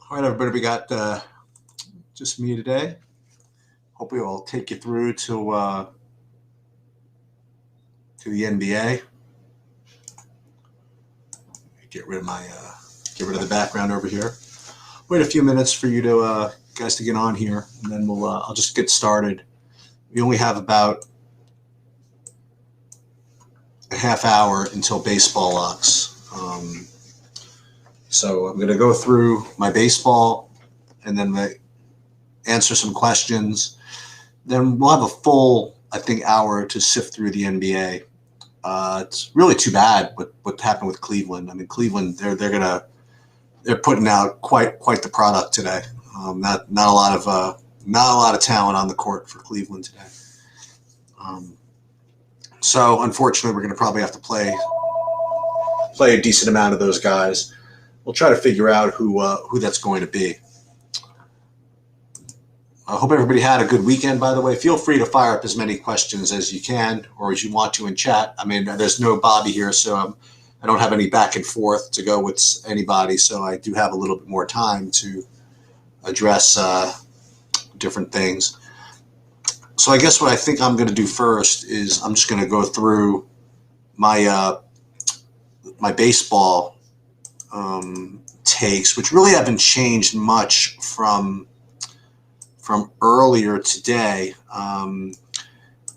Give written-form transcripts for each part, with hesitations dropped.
All right, everybody, we got just me today. Hopefully, I'll take you through to the NBA. Get rid of the background over here. Wait a few minutes for you to guys to get on here, and then I'll just get started. We only have about a half hour until baseball locks. So I'm going to go through my baseball and then answer some questions. Then we'll have a full, I think, hour to sift through the NBA. It's really too bad what happened with Cleveland. I mean, Cleveland, they're putting out quite the product today. Not a lot of talent on the court for Cleveland today. So unfortunately, we're going to probably have to play a decent amount of those guys. We'll try to figure out who that's going to be. I hope everybody had a good weekend, by the way. Feel free to fire up as many questions as you can or as you want to in chat. I mean, there's no Bobby here, so I don't have any back and forth to go with anybody, so I do have a little bit more time to address different things. So I guess what I think I'm going to do first is I'm just going to go through my my baseball takes, which really haven't changed much from earlier today, and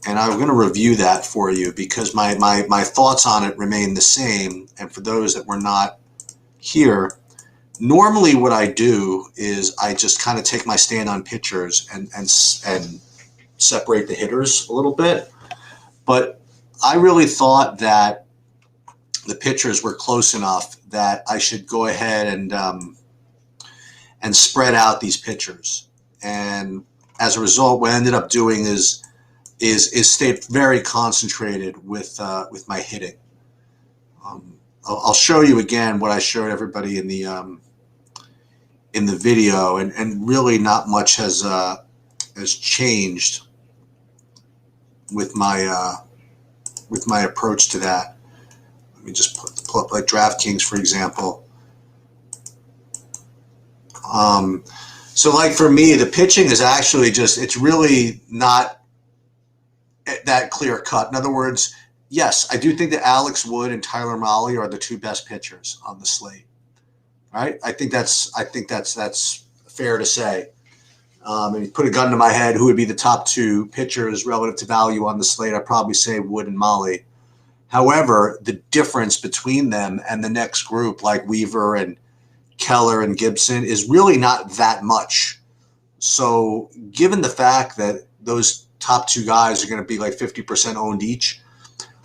I'm going to review that for you because my thoughts on it remain the same. And for those that were not here, normally what I do is I just kind of take my stand on pitchers and separate the hitters a little bit. But I really thought that the pitchers were close enough that I should go ahead and spread out these pitchers. And as a result, what I ended up doing is stay very concentrated with my hitting. I'll show you again what I showed everybody in the video, and really not much has changed with my approach to that. Let me just pull up like DraftKings, for example. So like for me, the pitching is actually it's really not that clear cut. In other words, yes, I do think that Alex Wood and Tyler Mahle are the two best pitchers on the slate. Right? I think that's fair to say. And you put a gun to my head, who would be the top two pitchers relative to value on the slate? I'd probably say Wood and Mahle. However, the difference between them and the next group, like Weaver and Keller and Gibson, is really not that much. So given the fact that those top two guys are going to be like 50% owned each,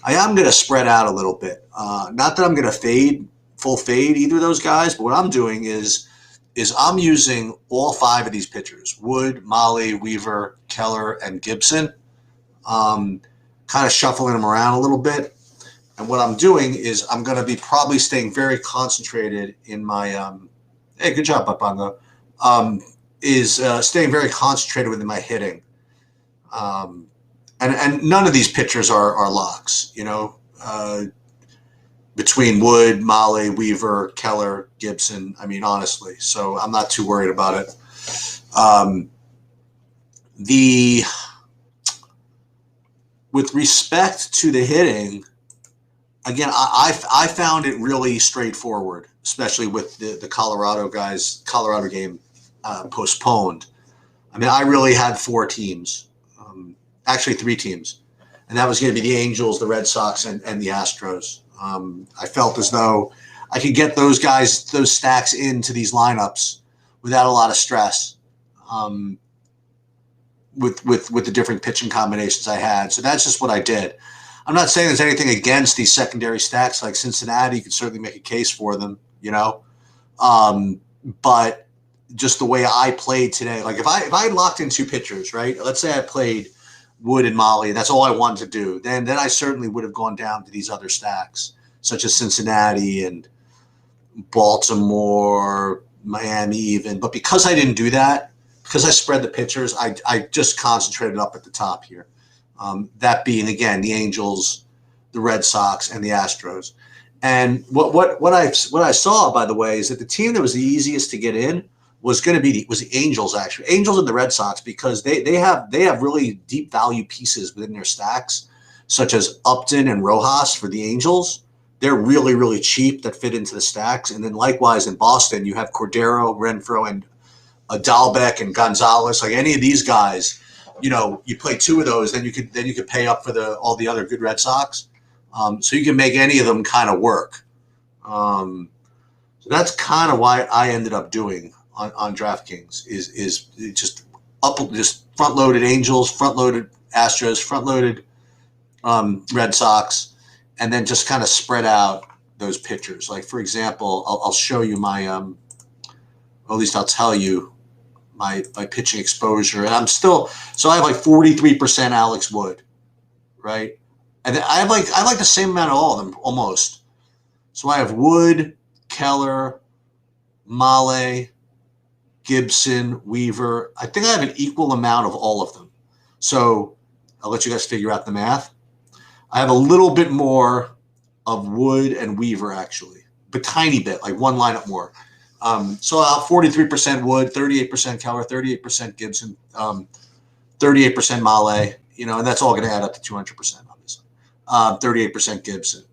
I am going to spread out a little bit. Not that I'm going to full fade either of those guys, but what I'm doing is I'm using all five of these pitchers: Wood, Mahle, Weaver, Keller, and Gibson, kind of shuffling them around a little bit. And what I'm doing is I'm going to be probably staying very concentrated in my hey, good job, Bapango. Staying very concentrated within my hitting. And none of these pitchers are locks, between Wood, Mahle, Weaver, Keller, Gibson. I mean, honestly, so I'm not too worried about it. With respect to the hitting, again, I found it really straightforward, especially with the Colorado game postponed. I mean, I really had four teams, actually three teams, and that was going to be the Angels, the Red Sox, and the Astros. I felt as though I could get those stacks into these lineups without a lot of stress with the different pitching combinations I had. So that's just what I did. I'm not saying there's anything against these secondary stacks like Cincinnati. You could certainly make a case for them, but just the way I played today, like if I locked in two pitchers, right? Let's say I played Wood and Mahle, that's all I wanted to do. Then I certainly would have gone down to these other stacks, such as Cincinnati and Baltimore, Miami even. But because I didn't do that, because I spread the pitchers, I just concentrated up at the top here. That being, again, the Angels, the Red Sox, and the Astros. And what I saw, by the way, is that the team that was the easiest to get in was going to be the Angels, actually. Angels and the Red Sox, because they have really deep value pieces within their stacks, such as Upton and Rojas for the Angels. They're really, really cheap that fit into the stacks. And then likewise in Boston, you have Cordero, Renfroe, and Dalbec and Gonzalez. Like any of these guys, you play two of those, then you could pay up for all the other good Red Sox. So you can make any of them kind of work. So that's kind of why I ended up doing on DraftKings is just front loaded Angels, front loaded Astros, front loaded Red Sox, and then just kind of spread out those pitchers. Like for example, I'll show you or at least I'll tell you my pitching exposure, and I have like 43% Alex Wood, right? And then I have like the same amount of all of them almost. So I have Wood, Keller, Male, Gibson, Weaver. I think I have an equal amount of all of them. So I'll let you guys figure out the math. I have a little bit more of Wood and Weaver, actually, but tiny bit, like one lineup more. So I'll have 43% Wood, 38% Keller, 38% Gibson, 38% Male, and that's all going to add up to 200%, obviously. 38% Gibson.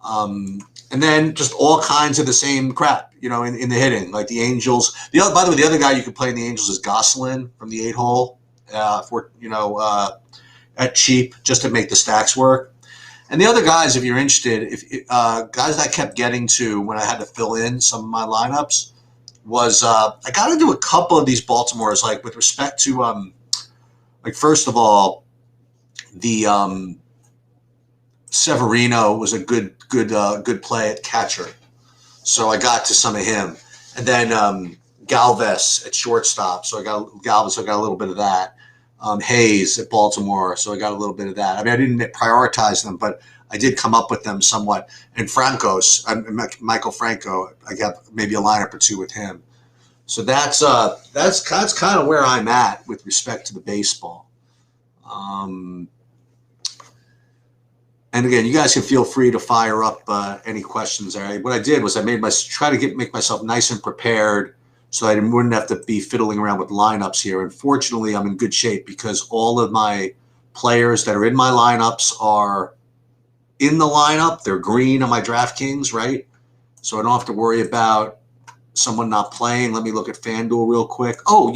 And then just all kinds of the same crap, in the hitting, like the Angels. By the way, the other guy you could play in the Angels is Gosselin from the 8-hole at cheap, just to make the stacks work. And the other guys, if you're interested, guys that I kept getting to when I had to fill in some of my lineups was I got into a couple of these Baltimores, like with respect to like first of all, the Severino was a good play at catcher, so I got to some of him, and then Galvis at shortstop, so I got a little bit of that. Hayes at Baltimore, so I got a little bit of that. I mean, I didn't prioritize them, but I did come up with them somewhat. And Michael Franco, I got maybe a lineup or two with him. So that's kind of where I'm at with respect to the baseball. And again, you guys can feel free to fire up any questions there. What I did was I make myself nice and prepared, so I wouldn't have to be fiddling around with lineups here. And fortunately, I'm in good shape because all of my players that are in my lineups are in the lineup. They're green on my DraftKings, right? So I don't have to worry about someone not playing. Let me look at FanDuel real quick. Oh,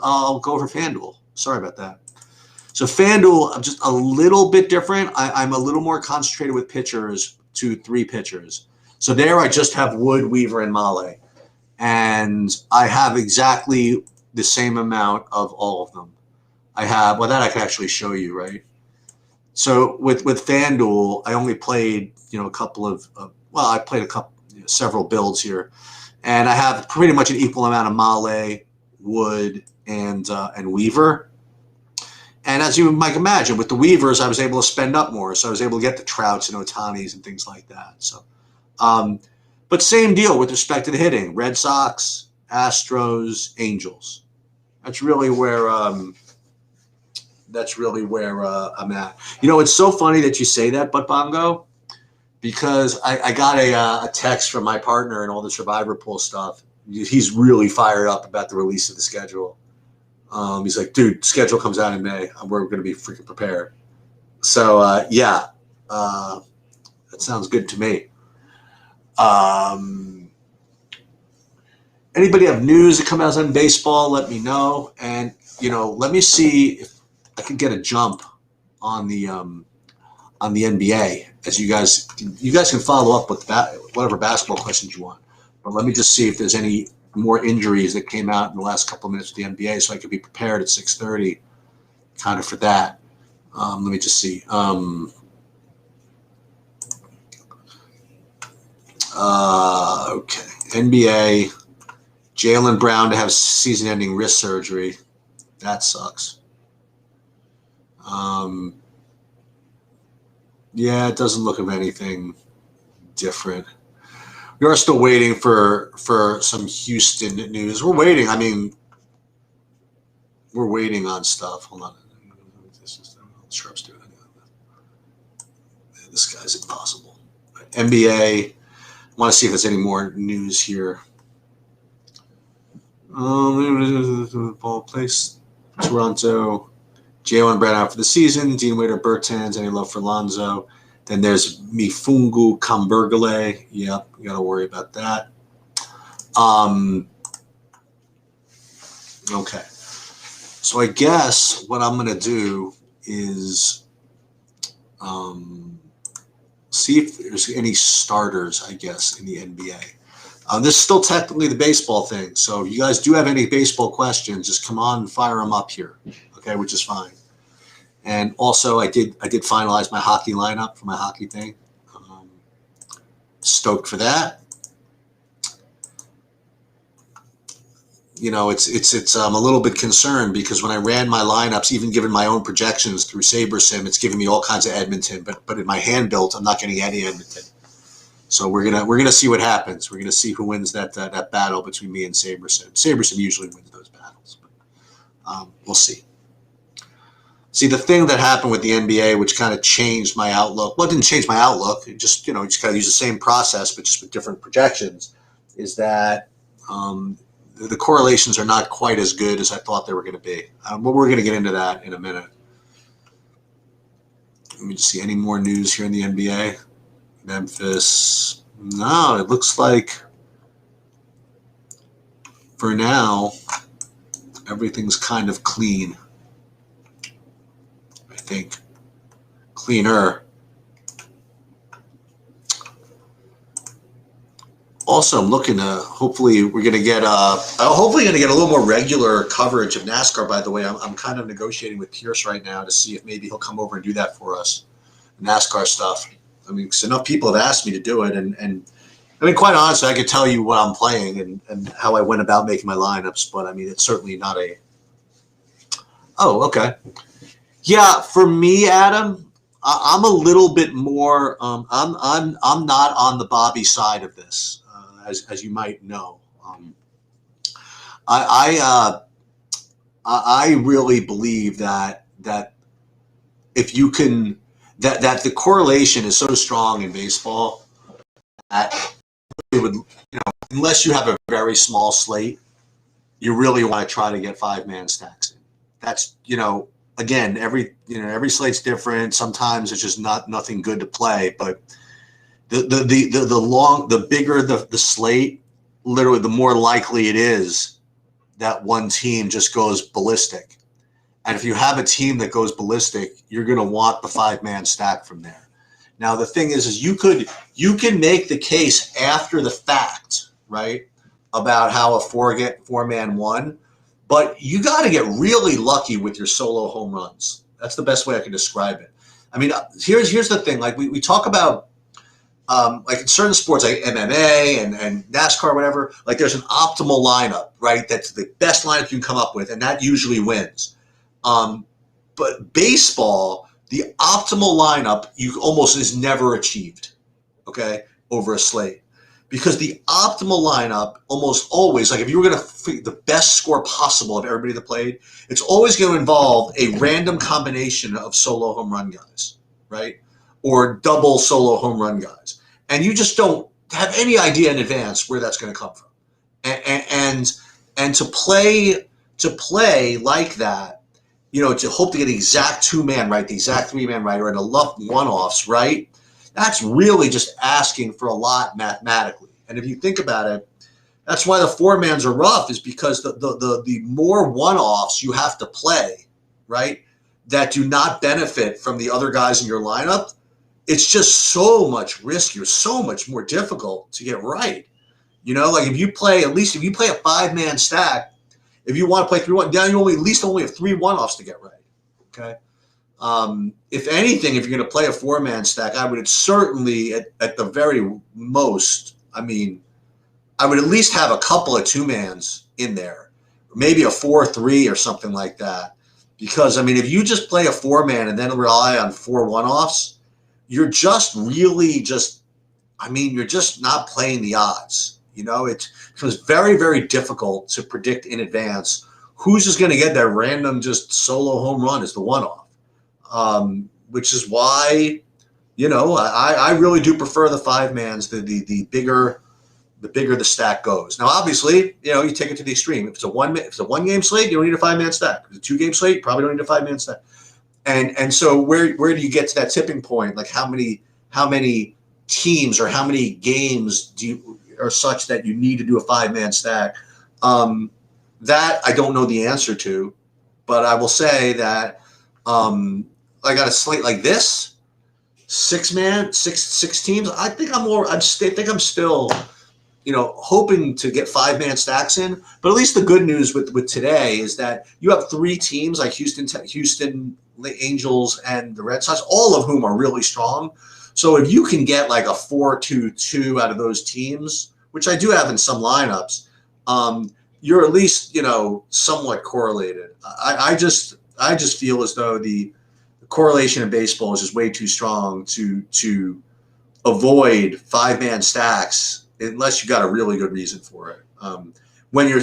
I'll go over FanDuel. Sorry about that. So FanDuel, I'm just a little bit different. I'm a little more concentrated with pitchers, 2-3 pitchers. So there I just have Wood, Weaver, and Male. And I have exactly the same amount of all of them. That I can actually show you, right? So with FanDuel, I only played, a couple of, I played several builds here. And I have pretty much an equal amount of Male, Wood, and Weaver. And as you might imagine, with the Weavers, I was able to spend up more. So I was able to get the Trouts and Otanis and things like that. So, but same deal with respect to the hitting. Red Sox, Astros, Angels. That's really where I'm at. It's so funny that you say that, Butt Bongo, because I got a text from my partner and all the Survivor Pool stuff. He's really fired up about the release of the schedule. He's like, dude, schedule comes out in May. We're going to be freaking prepared. So, that sounds good to me. Anybody have news that come out in baseball, let me know. And, let me see if I can get a jump on the NBA, as you guys can follow up with whatever basketball questions you want. But let me just see if there's any more injuries that came out in the last couple of minutes of the NBA, so I could be prepared at 6:30, kind of for that. Let me just see. Okay, NBA. Jaylen Brown to have season-ending wrist surgery. That sucks. Yeah, it doesn't look of anything different. We are still waiting for some Houston news. We're waiting. I mean, we're waiting on stuff. Hold on. Sharp's doing it. This guy's impossible. NBA. I want to see if there's any more news here. Ball place, Toronto. Jalen Brown out for the season. Dean Waiter, Bertans. Any love for Lonzo? Then there's Mifungu Kambergale. Yep, you got to worry about that. Okay. So I guess what I'm going to do is see if there's any starters, I guess, in the NBA. This is still technically the baseball thing. So if you guys do have any baseball questions, just come on and fire them up here, okay, which is fine. And also, I did finalize my hockey lineup for my hockey thing. Stoked for that. You know, it's I'm a little bit concerned because when I ran my lineups, even given my own projections through SaberSim, it's giving me all kinds of Edmonton. But in my hand built, I'm not getting any Edmonton. So we're gonna see what happens. We're gonna see who wins that battle between me and SaberSim. SaberSim usually wins those battles, but we'll see. See, the thing that happened with the NBA, which kind of changed my outlook. Well, it didn't change my outlook. It just just kind of use the same process, but just with different projections. Is that the correlations are not quite as good as I thought they were going to be. But we're going to get into that in a minute. Let me just see any more news here in the NBA. Memphis. No, it looks like for now, everything's kind of clean. I think. Cleaner. Also, I'm looking to hopefully we're going to get a little more regular coverage of NASCAR. By the way, I'm kind of negotiating with Pierce right now to see if maybe he'll come over and do that for us, NASCAR stuff. I mean, because enough people have asked me to do it, and I mean, quite honestly, I could tell you what I'm playing and how I went about making my lineups, but I mean, it's certainly not a. Oh, okay, yeah. For me, Adam, I'm a little bit more. I'm not on the Bobby side of this. As you might know, I really believe that if you can that the correlation is so strong in baseball that it would unless you have a very small slate, you really want to try to get 5-man stacks in. That's again every slate's different. Sometimes it's just nothing good to play, but. The bigger the slate, literally the more likely it is that one team just goes ballistic. And if you have a team that goes ballistic, you're going to want the 5-man stack from there. Now the thing is you can make the case after the fact, right, about how a 4-man won, but you got to get really lucky with your solo home runs. That's the best way I can describe it. I mean, here's the thing. Like we talk about. Like in certain sports, like MMA and NASCAR, whatever, like there's an optimal lineup, right? That's the best lineup you can come up with, and that usually wins. But baseball, the optimal lineup almost is never achieved, okay, over a slate. Because the optimal lineup almost always, like if you were going to the best score possible of everybody that played, it's always going to involve a random combination of solo home run guys, right? Or double solo home run guys. And you just don't have any idea in advance where that's going to come from. And to play like that, to hope to get the exact 2-man right, the exact 3-man right, or in a luck one-offs, right? That's really just asking for a lot mathematically. And if you think about it, that's why the 4-mans are rough, is because the more one-offs you have to play, right, that do not benefit from the other guys in your lineup, it's just so much riskier, so much more difficult to get right. Like if you play a 5-man stack, if you want to play 3-1, now you at least only have 3 one-offs to get right. Okay. If anything, if you're going to play a 4-man stack, I would certainly at the very most, I would at least have a couple of 2-mans in there, maybe a 4-3 or something like that. Because if you just play a 4-man and then rely on 4 one-offs, you're just really you're just not playing the odds. It becomes very, very difficult to predict in advance who's just going to get that random just solo home run as the one-off, which is why I really do prefer the five mans. The bigger the stack goes. Now, obviously, you take it to the extreme. If it's a one game slate, you don't need a 5-man stack. If it's a 2-game slate, you probably don't need a 5-man stack. And so where do you get to that tipping point? Like how many teams or how many games are such that you need to do a 5-man stack? That I don't know the answer to, but I will say that I got a slate like this, 6-man, six teams. I think I'm still hoping to get 5-man stacks in. But at least the good news with today is that you have 3 teams like Houston, the Angels, and the Red Sox, all of whom are really strong. So if you can get like a 4-2-2 out of those teams, which I do have in some lineups, you're at least somewhat correlated. I just feel as though the correlation in baseball is just way too strong to avoid 5-man stacks unless you got a really good reason for it.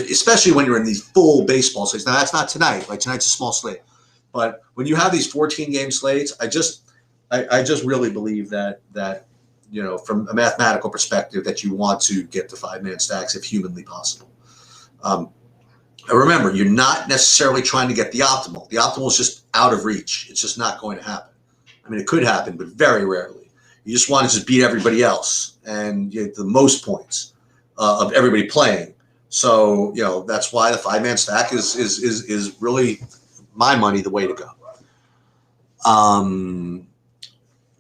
Especially when you're in these full baseball slates. Now that's not tonight. Like tonight's a small slate, but when you have these 14-game slates, I just really believe that from a mathematical perspective that you want to get the 5-man stacks if humanly possible. Remember, you're not necessarily trying to get the optimal. The optimal is just out of reach. It's just not going to happen. I mean, it could happen, but very rarely. You just want to just beat everybody else and get the most points of everybody playing. So that's why the 5-man stack is really my money the way to go.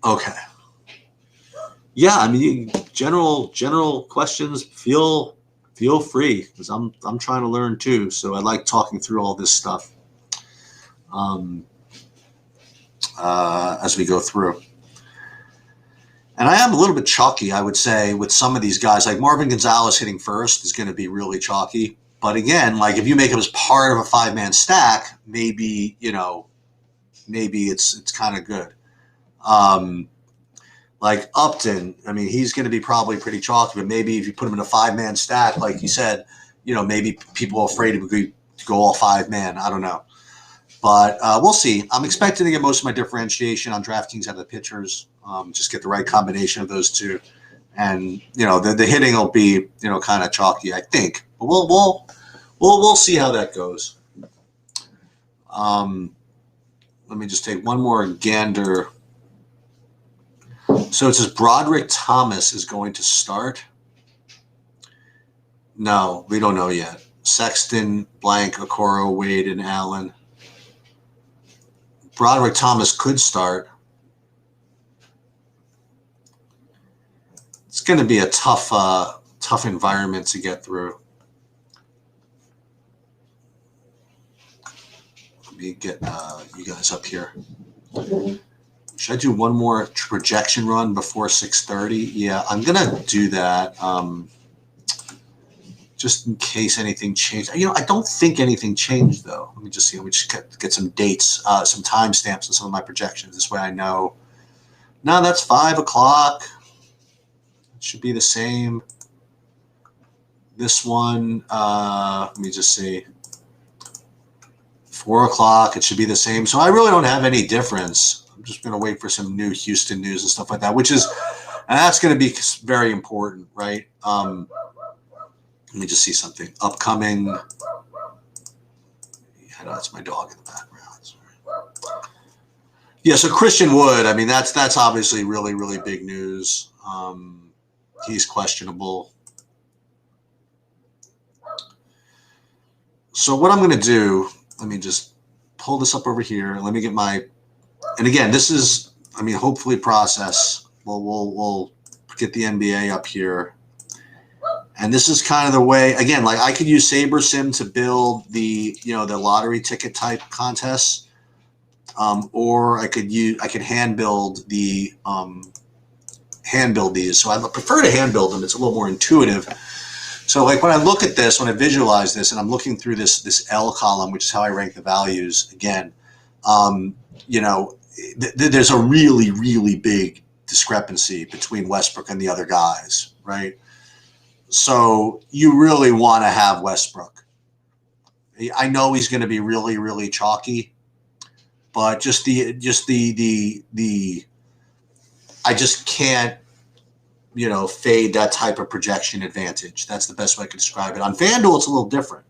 Okay. Yeah, I mean, general questions. Feel free because I'm trying to learn too. So I like talking through all this stuff as we go through. And I am a little bit chalky, I would say, with some of these guys. Like Marvin Gonzalez hitting first is going to be really chalky. But again, like if you make him as part of a 5-man stack, maybe it's kind of good. Like Upton, I mean, he's going to be probably pretty chalky, but maybe if you put him in a 5-man stack, like you said, maybe people are afraid to go all 5-man. I don't know. But we'll see. I'm expecting to get most of my differentiation on DraftKings out of the pitchers. Just get the right combination of those two. And, the hitting will be, kind of chalky, I think. But we'll see how that goes. Let me just take one more gander. So it says Broderick Thomas is going to start. No, we don't know yet. Sexton, Blank, Okoro, Wade, and Allen. Broderick Thomas could start. It's going to be a tough environment to get through. Let me get you guys up here. Should I do one more projection run before 6:30? Yeah, I'm going to do that just in case anything changed. I don't think anything changed, though. Let me just see. Let me just get some dates, some timestamps on some of my projections. This way I know. No, that's 5 o'clock. It should be the same. This one, let me just see. 4 o'clock, it should be the same. So I really don't have any difference. I'm just going to wait for some new Houston news and stuff like that, and that's going to be very important, right? Let me just see something upcoming. Yeah, that's my dog in the background. Sorry. Yeah, so Christian Wood. I mean, that's obviously really, really big news. He's questionable. So what I'm going to do, let me just pull this up over here. Let me get and again, this is, hopefully process. We'll get the NBA up here. And this is kind of the way, again, like I could use SaberSim to build the lottery ticket type contests. Or I could hand build these. So I prefer to hand build them. It's a little more intuitive. So like when I look at this, when I visualize this, and I'm looking through this L column, which is how I rank the values again, there's a really, really big discrepancy between Westbrook and the other guys, right? So you really want to have Westbrook. I know he's going to be really, really chalky, but just the I just can't, fade that type of projection advantage. That's the best way I can describe it. On FanDuel, it's a little different,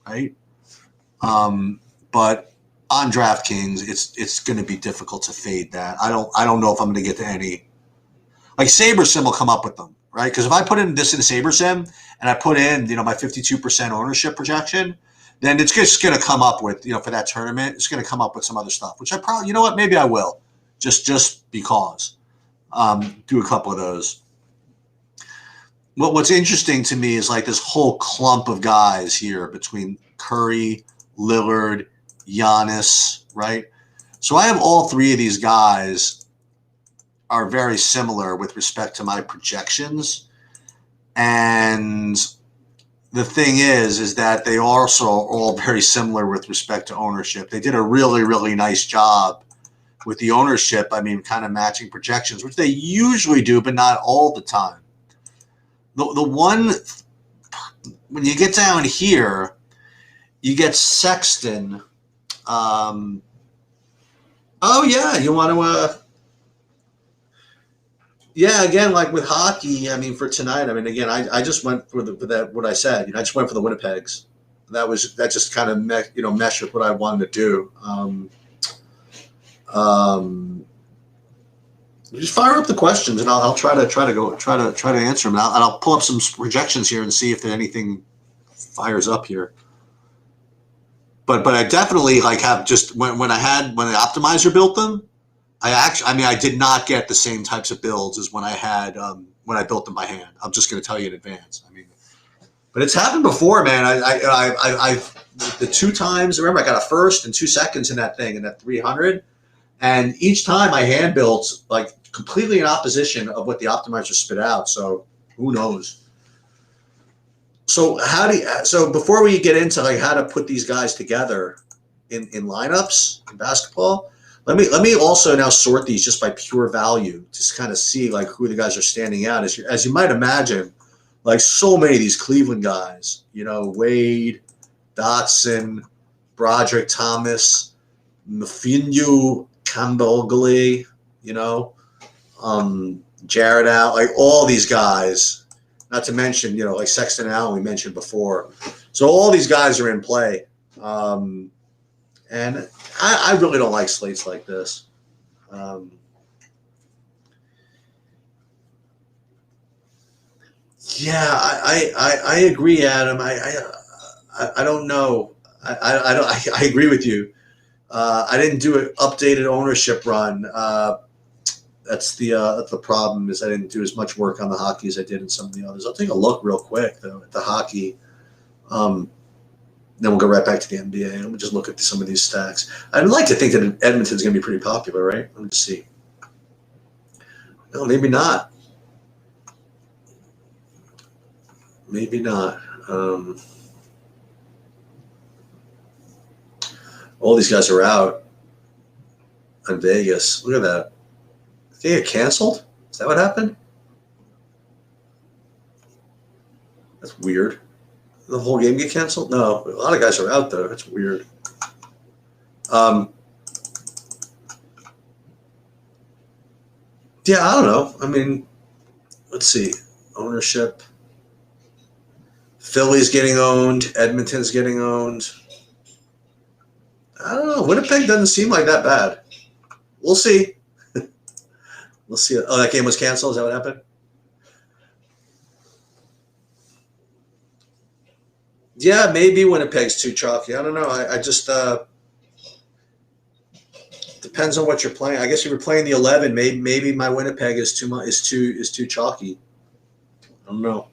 right? But on DraftKings, it's going to be difficult to fade that. I don't know if I'm going to get to any. Like SaberSim will come up with them, right? Because if I put in this in SaberSim and I put in, my 52% ownership projection, then it's just going to come up with, for that tournament, it's going to come up with some other stuff, which I probably, maybe I will, just because. Do a couple of those. What's interesting to me is like this whole clump of guys here between Curry, Lillard, Giannis, right? So I have all three of these guys are very similar with respect to my projections. And the thing is that they also are all very similar with respect to ownership. They did a really, really nice job with the ownership. I mean, kind of matching projections, which they usually do, but not all the time. The one, when you get down here, you get Sexton. Oh yeah, you want to? Yeah, again, like with hockey. I mean, for tonight. I mean, again, I just went for that. What I said, I just went for the Winnipegs. That just kind of meshed with what I wanted to do. Just fire up the questions, and I'll try to answer them. And I'll pull up some projections here and see if anything fires up here. But I definitely have just when the optimizer built them, I did not get the same types of builds as when I had when I built them by hand. I'm just going to tell you in advance. I mean, but it's happened before, man. I've the 2 times. Remember, I got a first and 2 seconds in that thing in that 300, and each time I hand built completely in opposition of what the optimizer spit out. So who knows? So so before we get into how to put these guys together in lineups in basketball, let me also now sort these just by pure value, just kind of see who the guys are standing out. As you might imagine, so many of these Cleveland guys, Wade, Dotson, Broderick Thomas, Mfinyu Kambogale, Jared Allen, all these guys. Not to mention, Sexton Allen we mentioned before. So all these guys are in play. And I really don't like slates like this. Yeah, I agree, Adam. I don't know. I agree with you. I didn't do an updated ownership run. That's the problem, is I didn't do as much work on the hockey as I did in some of the others. I'll take a look real quick though at the hockey. Then we'll go right back to the NBA and we'll just look at some of these stacks. I'd like to think that Edmonton's going to be pretty popular, right? Let me just see. No, maybe not. Maybe not. All these guys are out on Vegas. Look at that. Did they get canceled? Is that what happened? That's weird. The whole game get canceled? No, a lot of guys are out though. That's weird. Yeah, I don't know. I mean, let's see. Ownership. Philly's getting owned. Edmonton's getting owned. I don't know. Winnipeg doesn't seem like that bad. We'll see. We'll see. Oh, that game was canceled? Is that what happened? Yeah, maybe Winnipeg's too chalky. I don't know. I just depends on what you're playing. I guess if you're playing the 11, maybe my Winnipeg is too chalky. I don't know.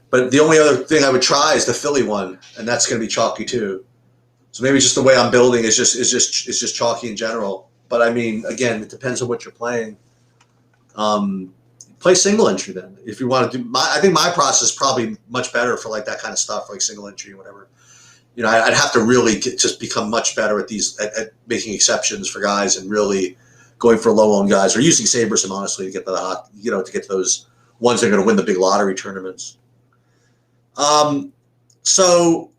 But the only other thing I would try is the Philly one, and that's going to be chalky too. So maybe just the way I'm building is just chalky in general. But I mean, again, it depends on what you're playing. Play single entry then. If you want to do, I think my process is probably much better for that kind of stuff, like single entry or whatever. I'd have to really just become much better at at making exceptions for guys and really going for low owned guys, or using SaberSim honestly to get to get to those ones that are going to win the big lottery tournaments. So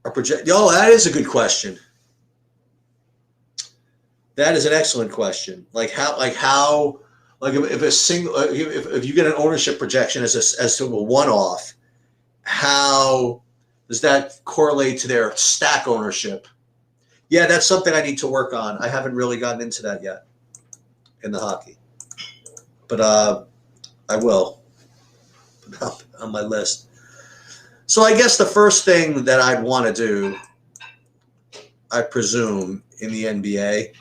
our that is a good question. That is an excellent question. Like if a single, if you get an ownership projection as to a one-off, how does that correlate to their stack ownership? Yeah, that's something I need to work on. I haven't really gotten into that yet in the hockey, but I will put up on my list. So I guess the first thing that I'd want to do, I presume, in the NBA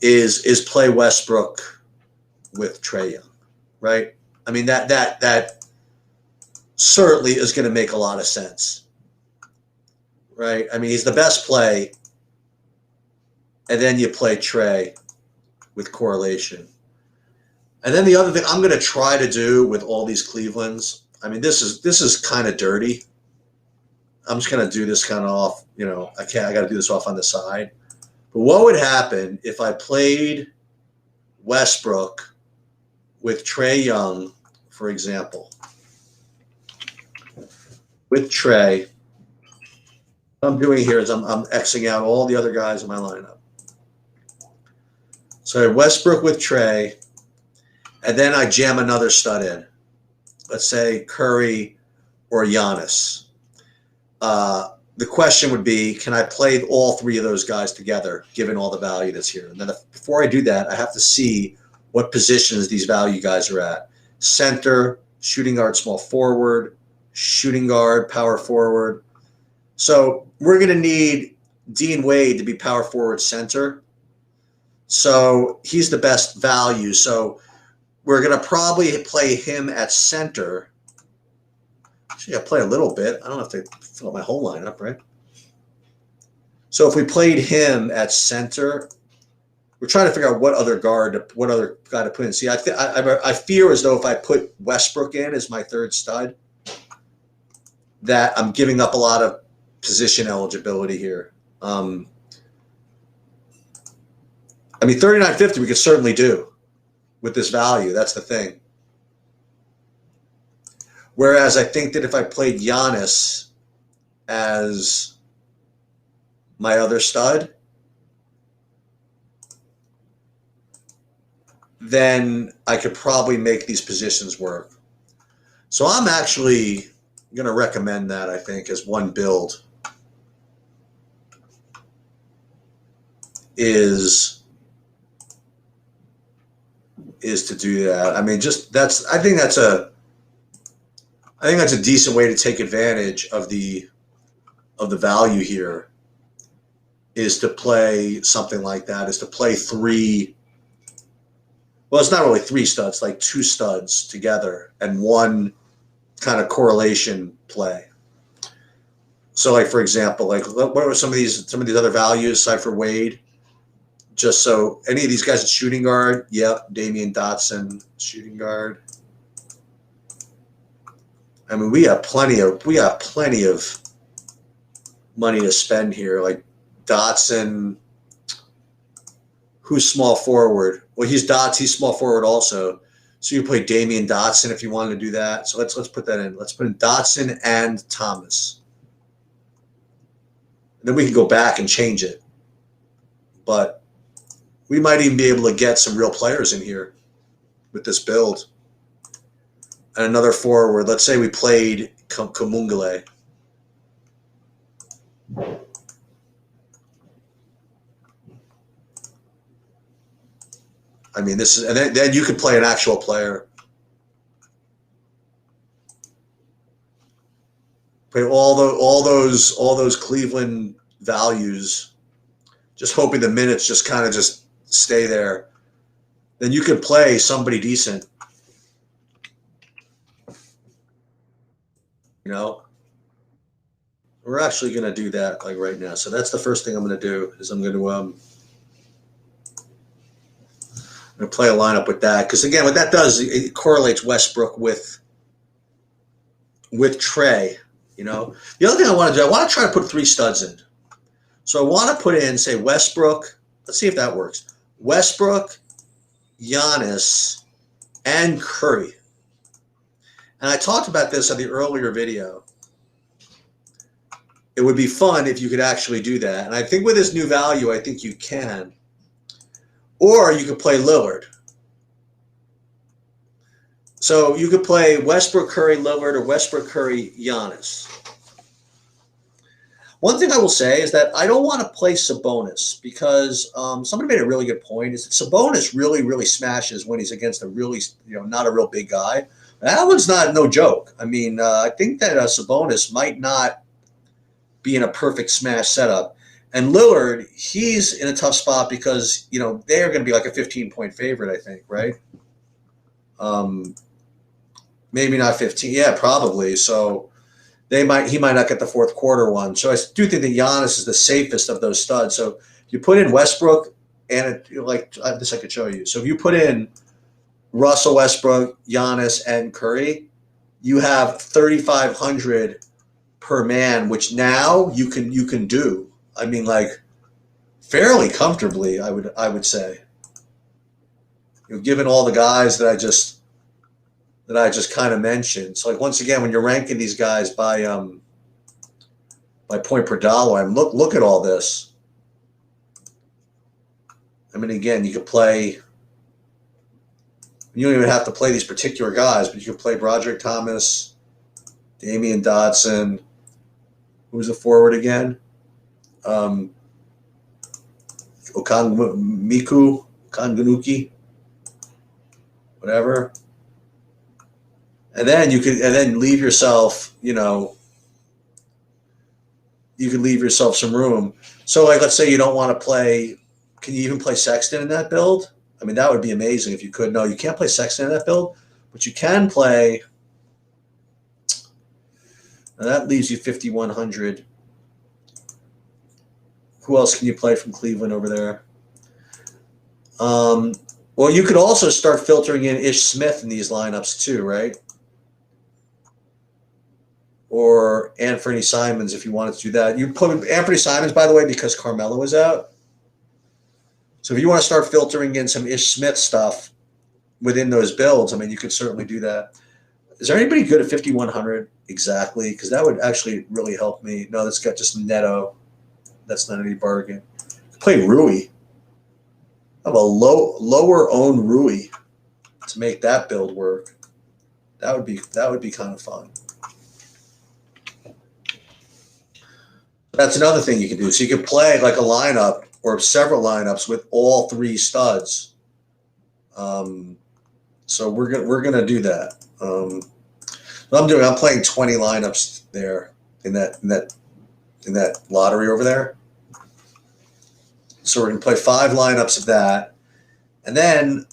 is play Westbrook with Trae Young, right? I mean that certainly is going to make a lot of sense, right? I mean he's the best play, and then you play Trae with correlation, and then the other thing I'm going to try to do with all these Clevelands. I mean this is kind of dirty. I'm just going to do this kind of off. I got to do this off on the side. But what would happen if I played Westbrook with Trae Young, for example? With Trae, what I'm doing here is I'm Xing out all the other guys in my lineup. So I have Westbrook with Trae, and then I jam another stud in. Let's say Curry or Giannis. The question would be, can I play all three of those guys together, given all the value that's here? And then before I do that, I have to see what positions these value guys are at. Center, shooting guard, small forward, shooting guard, power forward. So we're going to need Dean Wade to be power forward center. So he's the best value. So we're going to probably play him at center. Actually, I play a little bit. I don't have to fill up my whole lineup, right? So if we played him at center, we're trying to figure out what other guy to put in. See, I fear as though if I put Westbrook in as my third stud, that I'm giving up a lot of position eligibility here. I mean, 39.50 we could certainly do with this value. That's the thing. Whereas I think that if I played Giannis as my other stud, then I could probably make these positions work. So I'm actually going to recommend that, I think, as one build is to do that. I mean, I think that's a decent way to take advantage of the value here, is to play something like that, is to play three. Well, it's not really three studs, like two studs together and one kind of correlation play. So, like for example, like what are some of these other values aside for Wade? Just so any of these guys at shooting guard, yep, Damian Dotson, shooting guard. I mean, we got plenty of money to spend here. Like Dotson, who's small forward? Well, he's small forward also. So you play Damian Dotson if you wanted to do that. So let's put that in. Let's put in Dotson and Thomas. And then we can go back and change it. But we might even be able to get some real players in here with this build. And another forward. Let's say we played Kamungale. I mean, this is, and then you could play an actual player. Play all those Cleveland values, just hoping the minutes just kind of just stay there. Then you could play somebody decent. We're actually going to do that like right now. So that's the first thing I'm going to do is I'm going to play a lineup with that, because again, what that does, it correlates Westbrook with Trae. The other thing I want to do, I want to try to put three studs in. So I want to put in, say, Westbrook. Let's see if that works. Westbrook, Giannis, and Curry. And I talked about this on the earlier video. It would be fun if you could actually do that. And I think with this new value, I think you can. Or you could play Lillard. So you could play Westbrook, Curry, Lillard, or Westbrook, Curry, Giannis. One thing I will say is that I don't want to play Sabonis because somebody made a really good point. Is that Sabonis really, really smashes when he's against a really, not a real big guy. That one's not no joke. I mean, I think that Sabonis might not be in a perfect smash setup. And Lillard, he's in a tough spot because, they're going to be like a 15-point favorite, I think, right? Maybe not 15. Yeah, probably. So he might not get the fourth quarter one. So I do think that Giannis is the safest of those studs. So you put in Westbrook, and this I could show you. So if you put in Russell Westbrook, Giannis, and Curry, you have 3,500 per man, which now you can do. I mean, like fairly comfortably, I would say. Given all the guys that I just kind of mentioned. So like once again, when you're ranking these guys by point per dollar, look at all this. I mean, again, you could play. You don't even have to play these particular guys, but you could play Broderick Thomas, Damian Dotson. Who's the forward again? Okanganuki, whatever. And then you could leave yourself, you could leave yourself some room. So like, let's say you don't want to play, can you even play Sexton in that build? I mean, that would be amazing if you could. No, you can't play Sexton in that build, but you can play. Now that leaves you 5,100. Who else can you play from Cleveland over there? Well, you could also start filtering in Ish Smith in these lineups too, right? Or Anthony Simons if you wanted to do that. You put Anthony Simons, by the way, because Carmelo is out. So if you want to start filtering in some Ish Smith stuff within those builds, I mean, you could certainly do that. Is there anybody good at 5,100 exactly? Because that would actually really help me. No, that's got just Neto. That's not any bargain. Play Rui. I have a lower owned Rui to make that build work. That would be kind of fun. That's another thing you can do. So you can play like a lineup or several lineups with all three studs. So we're gonna do that. What I'm playing 20 lineups there in that lottery over there. So we're gonna play 5 lineups of that, and then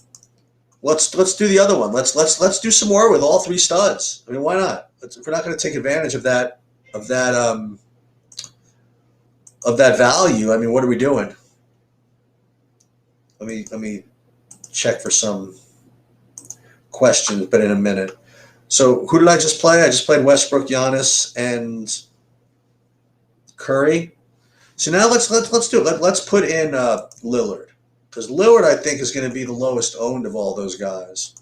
let's do the other one. Let's do some more with all 3 studs. I mean, why not? If we're not going to take advantage of that value, I mean, what are we doing? Let me check for some questions, but in a minute. So who did I just play? I just played Westbrook, Giannis, and Curry. So now let's do it. Let's put in Lillard, because Lillard I think is going to be the lowest owned of all those guys,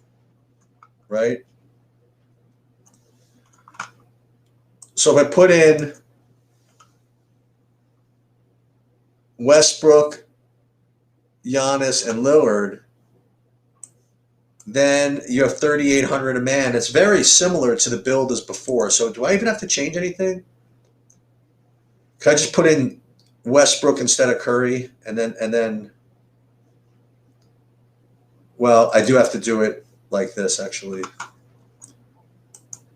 right? So if I put in Westbrook, Giannis, and Lillard, then you have 3,800 a man. It's very similar to the build as before. So do I even have to change anything? Can I just put in Westbrook instead of Curry, and then well, I do have to do it like this actually.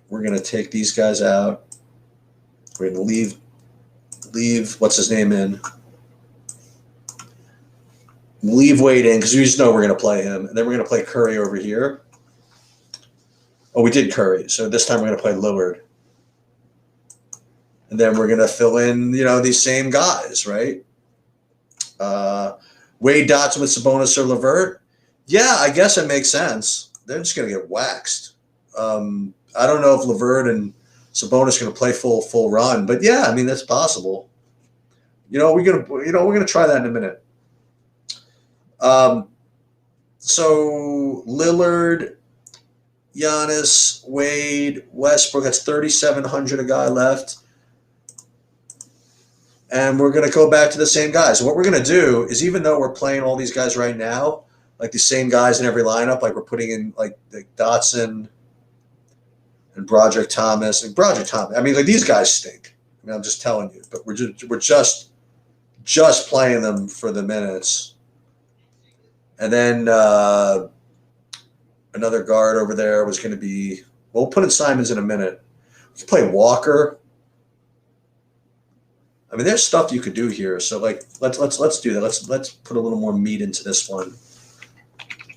We're going to take these guys out. We're going to leave what's his name in. Leave Wade in because we just know we're going to play him, and then we're going to play Curry over here. Oh, we did Curry, so this time we're going to play Lillard. And then we're going to fill in, these same guys, right? Wade Dotson with Sabonis or LeVert. Yeah, I guess it makes sense. They're just going to get waxed. I don't know if LeVert and Sabonis are going to play full run, but yeah, I mean that's possible. We're gonna try that in a minute. So Lillard, Giannis, Wade, Westbrook. That's 3,700 a guy left. and we're going to go back to the same guys. And what we're going to do is, even though we're playing all these guys right now, like the same guys in every lineup, like we're putting in like Dotson and Broderick Thomas. And Broderick Thomas, I mean, like these guys stink. I mean, I'm just telling you. But we're just playing them for the minutes. And then another guard over there was going to be. Well, we'll put in Simons in a minute. We can play Walker. I mean, there's stuff you could do here. So like, let's do that. Let's put a little more meat into this one.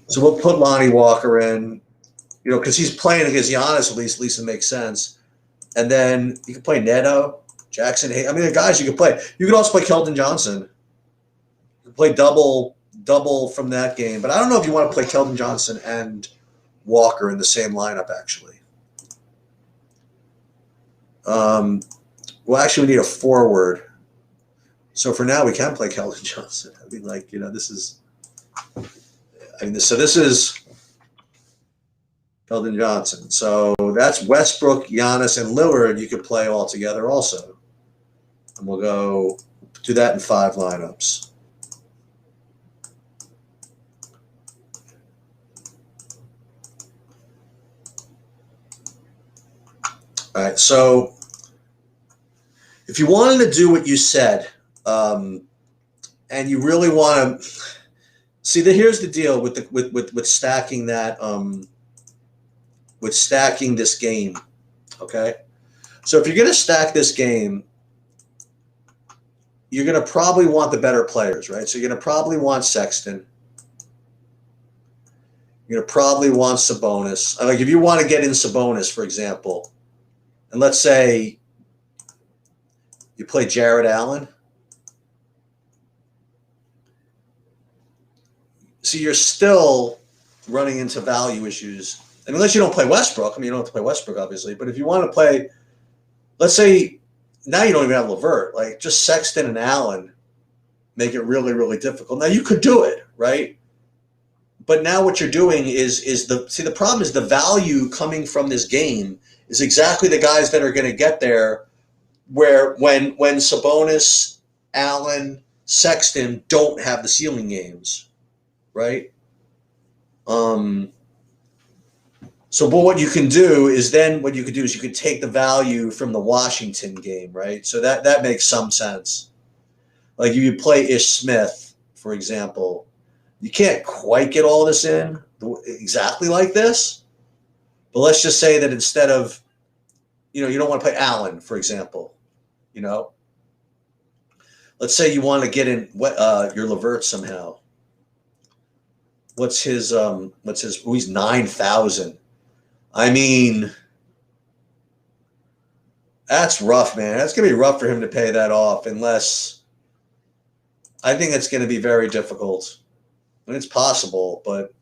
So we'll put Lonnie Walker in, you know, because he's playing against Giannis. At least it makes sense. And then you can play Neto, Jackson. I mean, the guys you could play. You could also play Keldon Johnson. You can play double from that game. But I don't know if you want to play Keldon Johnson and Walker in the same lineup. Actually, well, actually, we need a forward. So for now, we can play Keldon Johnson. I mean, like, you know, this is. I mean, so this is Keldon Johnson. So that's Westbrook, Giannis, and Lillard you could play all together also. And we'll go do that in 5 lineups. All right, so if you wanted to do what you said, and you really want to see that, here's the deal with stacking that, with stacking this game. Okay, so if you're going to stack this game, you're going to probably want the better players, right? So you're going to probably want Sexton. You're going to probably want Sabonis. Like if you want to get in Sabonis, for example, and let's say you play Jared Allen. So you're still running into value issues. And unless you don't play Westbrook, I mean, you don't have to play Westbrook, obviously. But if you want to play, let's say now you don't even have LeVert, like just Sexton and Allen make it really, really difficult. Now you could do it, right? But now what you're doing is the problem is the value coming from this game is exactly the guys that are going to get there where when Sabonis, Allen, Sexton don't have the ceiling games, right? So but what you can do is you could take the value from the Washington game, right? So that makes some sense. Like if you play Ish Smith, for example, you can't quite get all this in exactly like this. But let's just say that instead of, you know, you don't want to play Allen, for example, you know. Let's say you want to get in your LeVert somehow. What's his he's 9,000. I mean, that's rough, man. That's going to be rough for him to pay that off unless I think it's going to be very difficult. And it's possible, but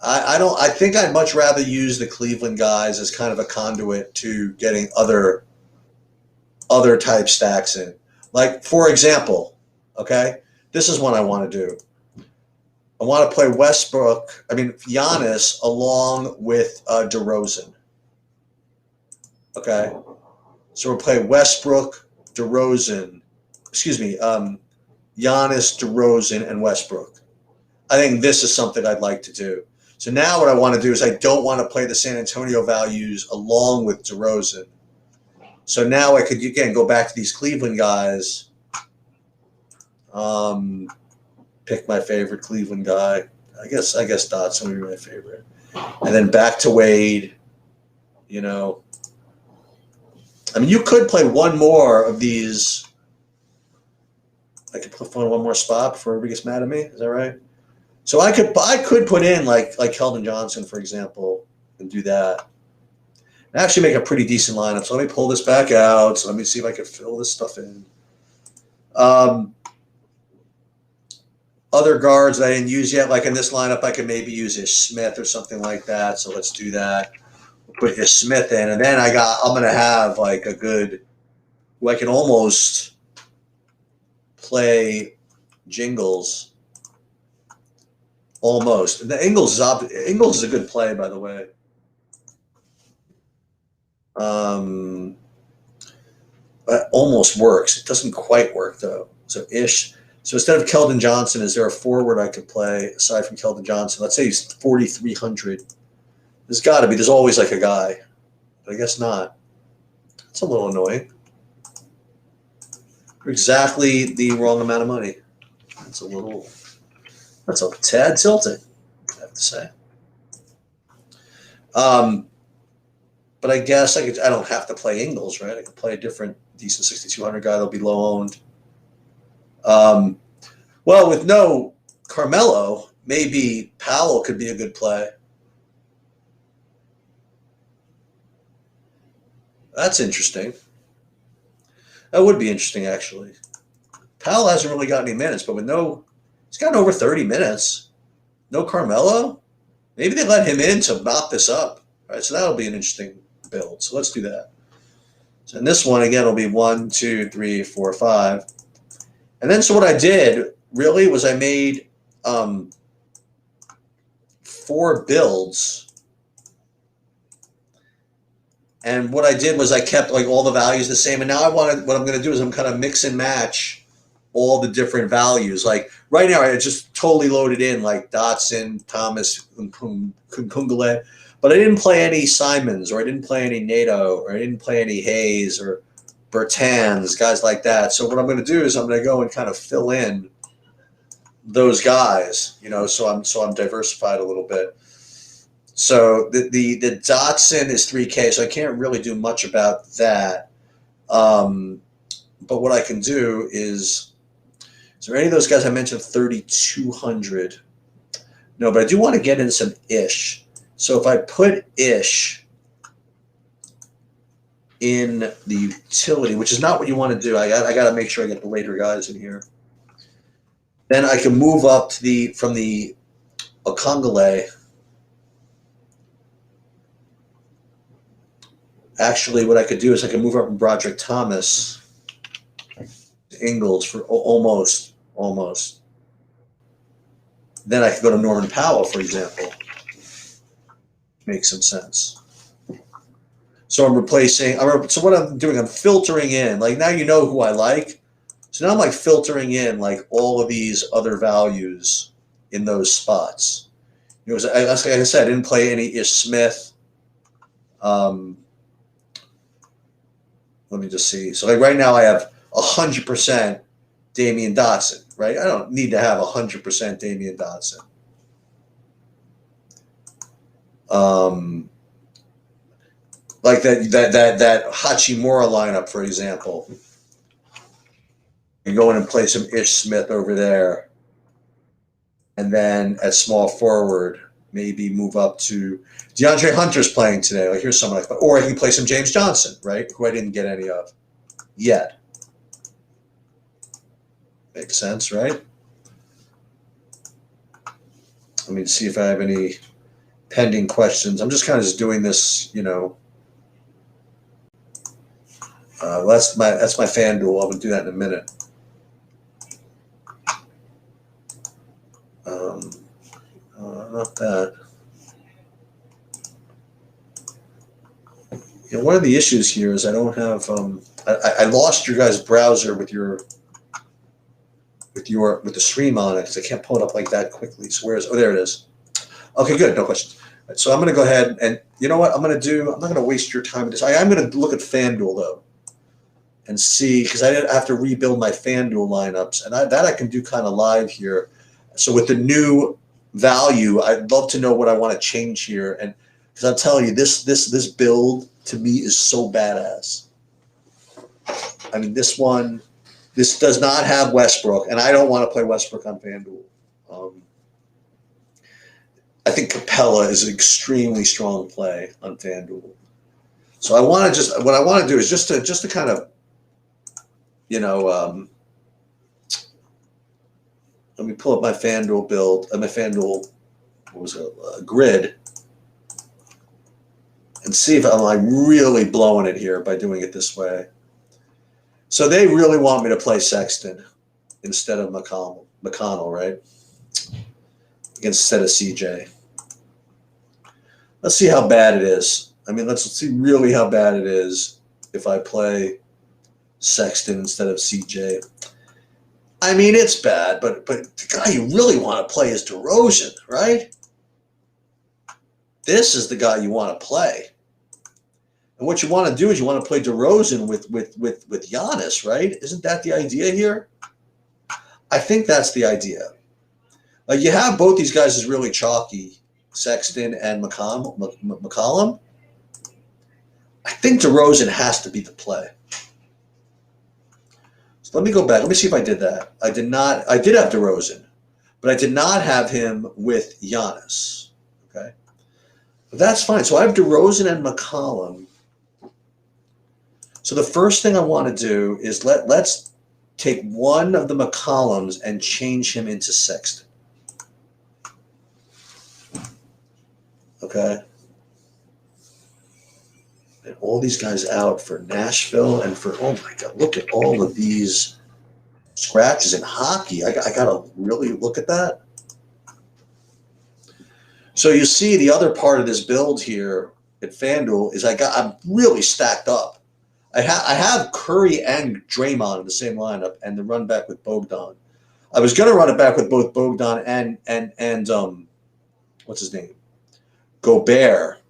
I think I'd much rather use the Cleveland guys as kind of a conduit to getting other type stacks in. Like, for example, okay, this is what I want to do. I want to play Giannis along with DeRozan. Okay, so we'll play Westbrook, DeRozan. Giannis, DeRozan, and Westbrook. I think this is something I'd like to do. So now what I want to do is I don't want to play the San Antonio values along with DeRozan. So now I could, again, go back to these Cleveland guys. Pick my favorite Cleveland guy. I guess Dotson would be my favorite. And then back to Wade. You know. I mean, you could play one more of these. I could put one more spot before everybody gets mad at me. Is that right? So I could put in like Keldon Johnson, for example, and do that. And actually make a pretty decent lineup. So let me pull this back out. So let me see if I can fill this stuff in. Other guards that I didn't use yet, like in this lineup, I could maybe use Ish Smith or something like that. So let's do that. We'll put Ish Smith in, and then I'm gonna have like a good. I can almost play Jingles. Almost. The Ingles is a good play, by the way. That almost works. It doesn't quite work though. So ish. So instead of Keldon Johnson, is there a forward I could play aside from Keldon Johnson? Let's say he's 4,300. There's got to be. There's always like a guy, but I guess not. It's a little annoying. For exactly the wrong amount of money. That's a tad tilting, I have to say. But I guess I don't have to play Ingles, right? I could play a different decent 6,200 guy that'll be low owned. Well, with no Carmelo, maybe Powell could be a good play. That's interesting. That would be interesting, actually. Powell hasn't really got any minutes, but he's gotten over 30 minutes. No Carmelo? Maybe they let him in to mop this up. All right, so that'll be an interesting build. So let's do that. So in this one, again, will be 1, 2, 3, 4, 5. And then so what I did really was I made 4 builds. And what I did was I kept like all the values the same. And now what I'm going to do is I'm kind of mix and match all the different values. Like right now, I just totally loaded in like Dotson, Thomas, Kungale. But I didn't play any Simons, or I didn't play any NATO, or I didn't play any Hayes or Bertans, guys like that. So what I'm going to do is I'm going to go and kind of fill in those guys, so I'm diversified a little bit. So the Dotson is 3K, so I can't really do much about that. But what I can do is there any of those guys I mentioned 3,200? No, but I do want to get in some Ish. So if I put Ish in the utility, which is not what you want to do, I got to make sure I get the later guys in here. Then I can move up to from the Okongale. Actually, what I could do is I could move up from Broderick Thomas to Ingles for almost. Then I could go to Norman Powell, for example. Makes some sense. So I'm replacing. So what I'm doing, I'm filtering in. Like now you know who I like. So now I'm like filtering in like all of these other values in those spots. Like I said, I didn't play any Ish Smith. Let me just see. So like right now I have 100% Damian Dotson, right? I don't need to have 100% Damian Dotson. Like that Hachimura lineup, for example. You go in and play some Ish Smith over there. And then at small forward, maybe move up to DeAndre Hunter's playing today. Like here's someone or I can play some James Johnson, right? Who I didn't get any of yet. Makes sense, right? Let me see if I have any pending questions. I'm just kind of doing this, that's my FanDuel. I'll do that in a minute. Not that. One of the issues here is I don't have. I lost your guys' browser with the stream on it because I can't pull it up like that quickly. So there it is. Okay, good. No questions. Right, so I'm going to go ahead and you know what I'm going to do. I'm not going to waste your time with this. I am going to look at FanDuel though, and see because I have to rebuild my FanDuel lineups, and that I can do kind of live here. So with the new value, I'd love to know what I want to change here, and because I'll tell you this build to me is so badass. I mean, this does not have Westbrook, and I don't want to play Westbrook on FanDuel. I think Capella is an extremely strong play on FanDuel. So what I want to do is just to kind of, let me pull up my FanDuel build, my FanDuel, grid, and see if I'm like really blowing it here by doing it this way. So they really want me to play Sexton instead of McConnell, right? Instead of CJ. Let's see how bad it is. I mean, let's see really how bad it is if I play Sexton instead of CJ. I mean, it's bad, but the guy you really want to play is DeRozan, right? This is the guy you want to play. And what you want to do is you want to play DeRozan with Giannis, right? Isn't that the idea here? I think that's the idea. Like, you have both these guys as really chalky, Sexton and McCollum. I think DeRozan has to be the play. So let me go back. Let me see if I did that. I did not. I did have DeRozan, but I did not have him with Giannis. Okay, but that's fine. So I have DeRozan and McCollum. So the first thing I want to do is let's take one of the McCollums and change him into Sexton. Okay. And all these guys out for Nashville and for, oh my God, look at all of these scratches in hockey. I got to really look at that. So you see the other part of this build here at FanDuel is I'm really stacked up. I have Curry and Draymond in the same lineup and the run back with Bogdan. I was going to run it back with both Bogdan and what's his name? Gobert,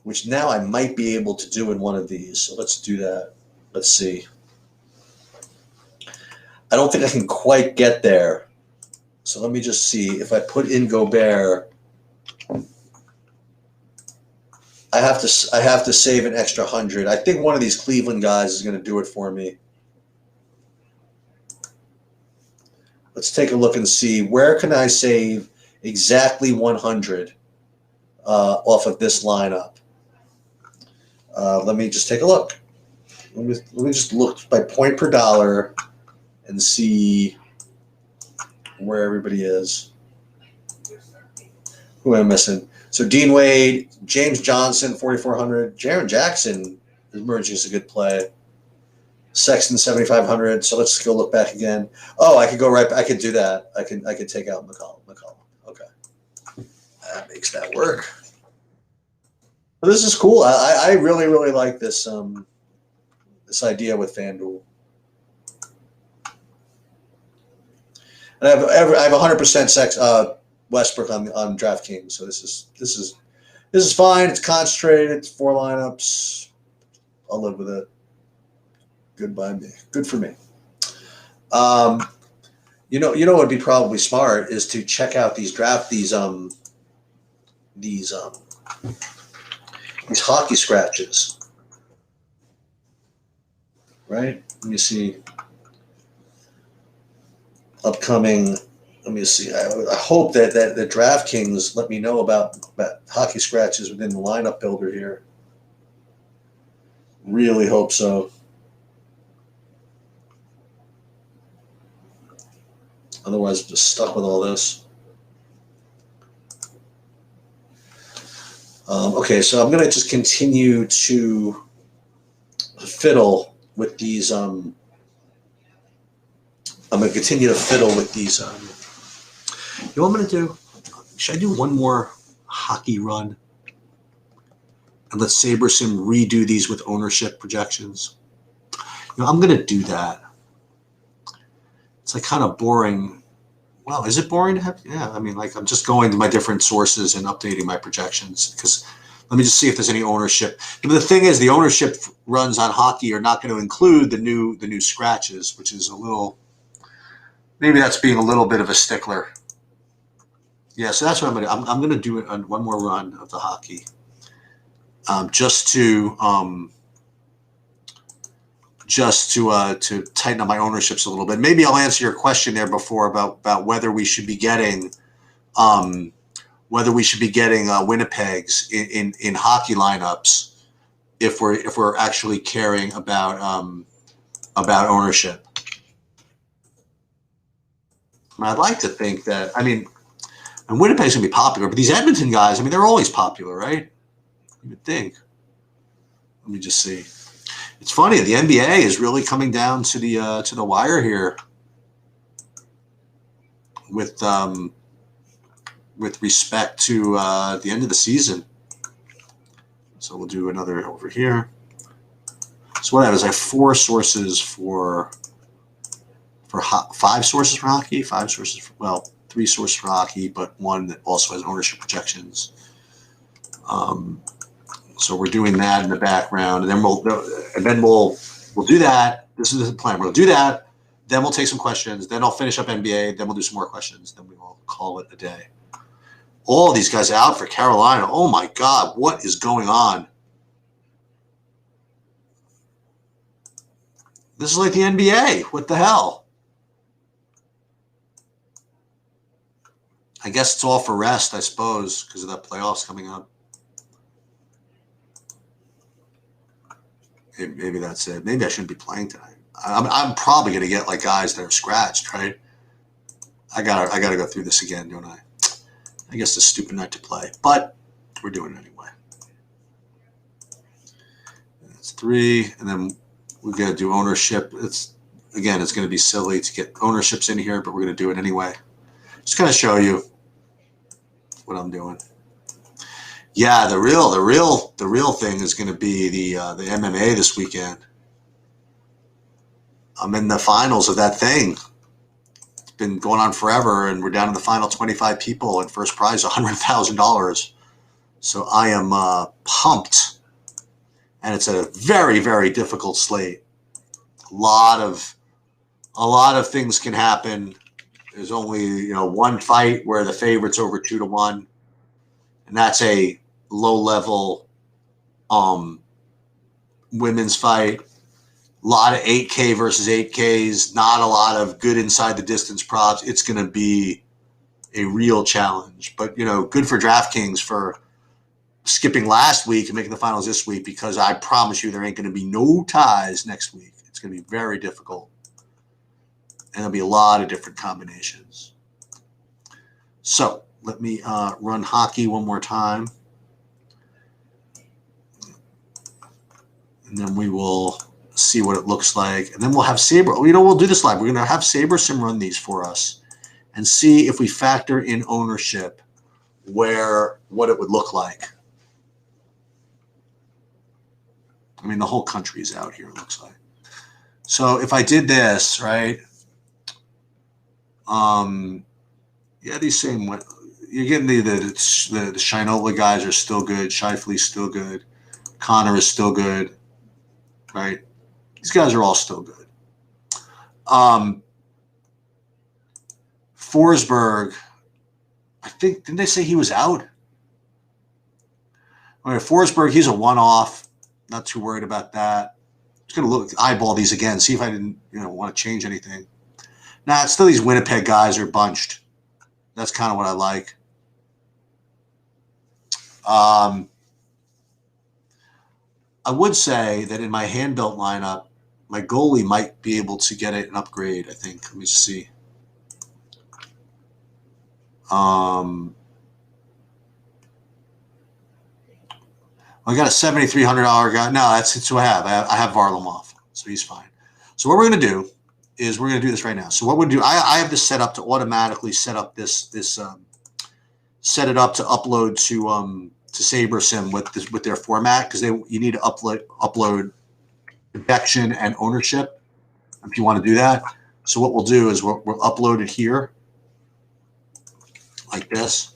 which now I might be able to do in one of these. So let's do that. Let's see. I don't think I can quite get there. So let me just see. If I put in Gobert, I have to save an extra 100. I think one of these Cleveland guys is going to do it for me. Let's take a look and see, where can I save exactly 100 off of this lineup. Let me just take a look. Let me just look by point per dollar and see where everybody is. Who am I missing? So Dean Wade, James Johnson, 4,400. Jaren Jackson is emerging as a good play. Sexton, 7,500. So let's go look back again. Oh, I could go right. I could do that. I could take out McCollum. Okay, that makes that work. But this is cool. I really like this this idea with FanDuel. And I have 100% Westbrook on DraftKings, so this is fine. It's concentrated. It's 4 lineups. I'll live with it. Good by me. Good for me. You know what would be probably smart is to check out these hockey scratches. Right? Let me see. Upcoming. Let me see. I hope that the DraftKings let me know about hockey scratches within the lineup builder here. Really hope so. Otherwise, I'm just stuck with all this. Okay, so I'm going to just continue to fiddle with these. I'm going to continue to fiddle with these. You know what I'm going to do? Should I do one more hockey run? And let SaberSim redo these with ownership projections? You know, I'm going to do that. It's like kind of boring. Well, is it boring to have? Yeah, I mean, like I'm just going to my different sources and updating my projections because let me just see if there's any ownership. And the thing is, the ownership runs on hockey are not going to include the new scratches, which is a little. Maybe that's being a little bit of a stickler. Yeah, so that's what I'm going to do. I'm going to do one more run of the hockey, just to tighten up my ownerships a little bit. Maybe I'll answer your question there before about whether we should be getting Winnipeg's in hockey lineups if we're actually caring about ownership. I mean, I'd like to think that. I mean, and Winnipeg's gonna be popular, but these Edmonton guys, I mean, they're always popular, right? You would think. Let me just see. It's funny. The NBA is really coming down to the wire here with respect to the end of the season. So we'll do another over here. So So what I have is I have 4 sources for 5 sources for hockey, 5 sources for, well, 3 sources for hockey, but one that also has ownership projections. So we're doing that in the background, and then we'll do that. This is the plan. We'll do that. Then we'll take some questions. Then I'll finish up NBA. Then we'll do some more questions. Then we will call it a day. All these guys out for Carolina. Oh my God, what is going on? This is like the NBA. What the hell? I guess it's all for rest, I suppose, because of the playoffs coming up. Maybe that's it. Maybe I shouldn't be playing tonight. I'm probably going to get like guys that are scratched, right? I gotta go through this again, don't I? I guess it's a stupid night to play, but we're doing it anyway. That's 3, and then we got to do ownership. It's going to be silly to get ownerships in here, but we're going to do it anyway. Just kind of show you what I'm doing. Yeah, the real thing is going to be the MMA this weekend. I'm in the finals of that thing. It's been going on forever, and we're down to the final 25 people, and first prize $100,000. So I am pumped, and it's a very, very difficult slate. A lot of things can happen. There's only one fight where the favorite's over 2-1, and that's a low-level women's fight. A lot of 8K versus 8Ks, not a lot of good inside the distance props. It's going to be a real challenge. But, good for DraftKings for skipping last week and making the finals this week, because I promise you there ain't going to be no ties next week. It's going to be very difficult. And there'll be a lot of different combinations. So let me run hockey one more time. And then we will see what it looks like. And then we'll have Saber. We'll do this live. We're going to have SaberSim run these for us and see if we factor in ownership what it would look like. I mean, the whole country is out here, it looks like. So if I did this, right? Yeah, these same. You're getting the Shinola guys are still good. Shifley's still good. Connor is still good. Right? These guys are all still good. Forsberg, I think, didn't they say he was out? All right, Forsberg, he's a one-off. Not too worried about that. Just going to eyeball these again, see if I didn't want to change anything. Nah, still these Winnipeg guys are bunched. That's kind of what I like. I would say that in my hand-built lineup, my goalie might be able to get an upgrade, I think. Let me see. I got a $7,300 guy. No, that's who I have. I have Varlamov, so he's fine. So what we're going to do is we're going to do this right now. So what we'll do, I have this set up to automatically set up set it up to upload to SaberSim with their format, because you need to upload protection and ownership if you want to do that. So what we'll do is we'll upload it here like this,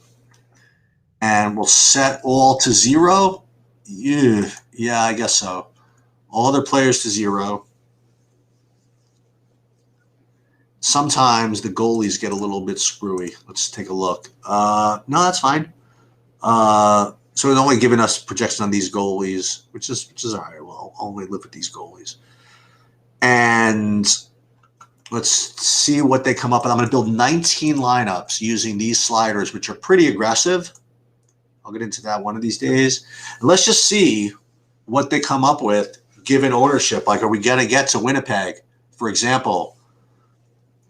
and we'll set all to 0. Yeah, I guess so. All other players to 0. Sometimes the goalies get a little bit screwy. Let's take a look. No, that's fine. So it's only giving us projection on these goalies, which is all right. Well, I'll only live with these goalies. And let's see what they come up with. I'm going to build 19 lineups using these sliders, which are pretty aggressive. I'll get into that one of these days. And let's just see what they come up with given ownership. Like, are we going to get to Winnipeg, for example,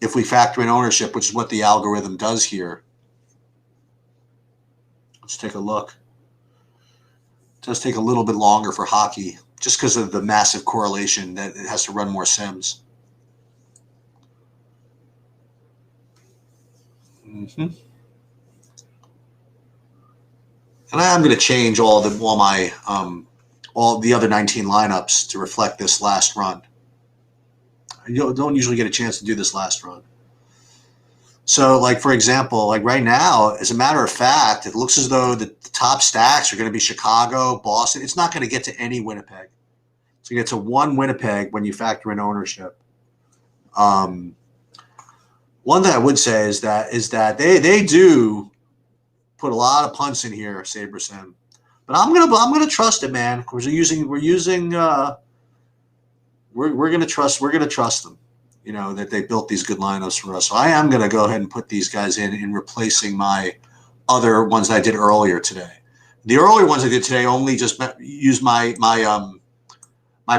if we factor in ownership, which is what the algorithm does here? Let's take a look. It does take a little bit longer for hockey just because of the massive correlation that it has to run more sims. And I'm going to change all my all the other 19 lineups to reflect this last run. You don't usually get a chance to do this last run. So, like, for example, like right now, as a matter of fact, it looks as though the top stacks are going to be Chicago, Boston. It's not going to get to any Winnipeg. So you get to one Winnipeg when you factor in ownership. One thing I would say is that they do put a lot of punts in here, SaberSim. But I'm gonna trust it, man. We're gonna trust them. You know, that they built these good lineups for us. So I am gonna go ahead and put these guys in replacing my other ones that I did earlier today. The earlier ones I did today only just used my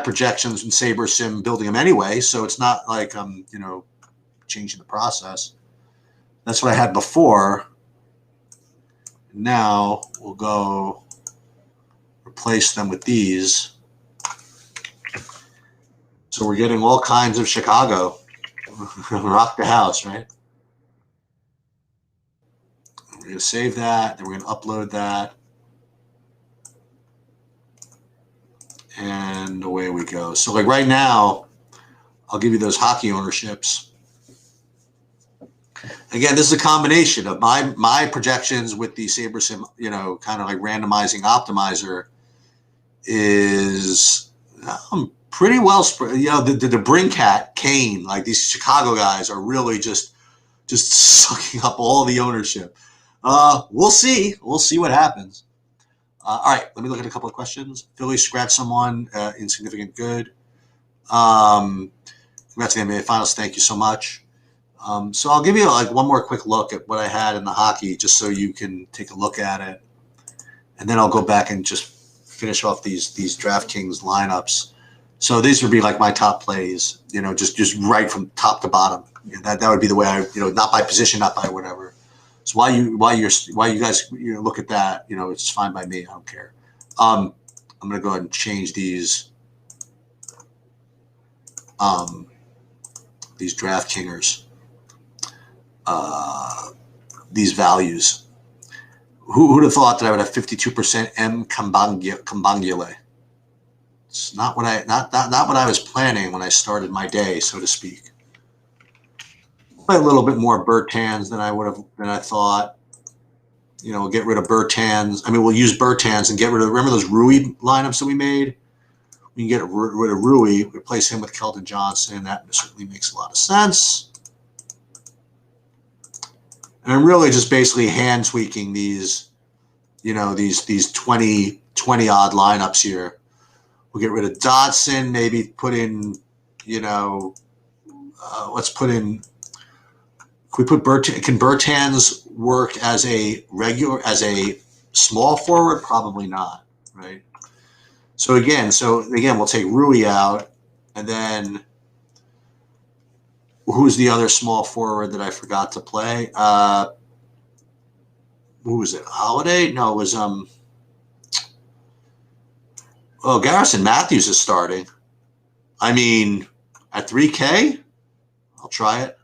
projections and SaberSim building them anyway. So it's not like I'm changing the process. That's what I had before. Now we'll go replace them with these. So we're getting all kinds of Chicago. Rock the house, right? We're going to save that. Then we're going to upload that. And away we go. So like right now, I'll give you those hockey ownerships. Again, this is a combination of my projections with the SaberSim, kind of like randomizing optimizer is pretty well spread. The Brinkat, Kane, like these Chicago guys are really just sucking up all the ownership. We'll see. We'll see what happens. All right, let me look at a couple of questions. Philly scratched someone, insignificant good. Congrats to the NBA Finals. Thank you so much. So I'll give you like one more quick look at what I had in the hockey, just so you can take a look at it, and then I'll go back and just finish off these DraftKings lineups. So these would be like my top plays, just right from top to bottom. That would be the way I, not by position, not by whatever. So while you guys look at that, it's fine by me. I don't care. I'm gonna go ahead and change these DraftKingers, these values. Who'd have thought that I would have 52% M Kambangile? It's not what I was planning when I started my day, so to speak. Play a little bit more Bertans than I thought. We'll get rid of Bertans. I mean, we'll use Bertans and get rid of. Remember those Rui lineups that we made? We can get rid of Rui, replace him with Keldon Johnson. That certainly makes a lot of sense. And I'm really just basically hand tweaking these, these 20 odd lineups here. We'll get rid of Dotson, maybe put in, let's put in. Can we put can Bertans work as a small forward? Probably not, right? So again, we'll take Rui out, and then who's the other small forward that I forgot to play? Who was it? Holiday? No, it was Garrison Matthews is starting. I mean, at 3K, I'll try it.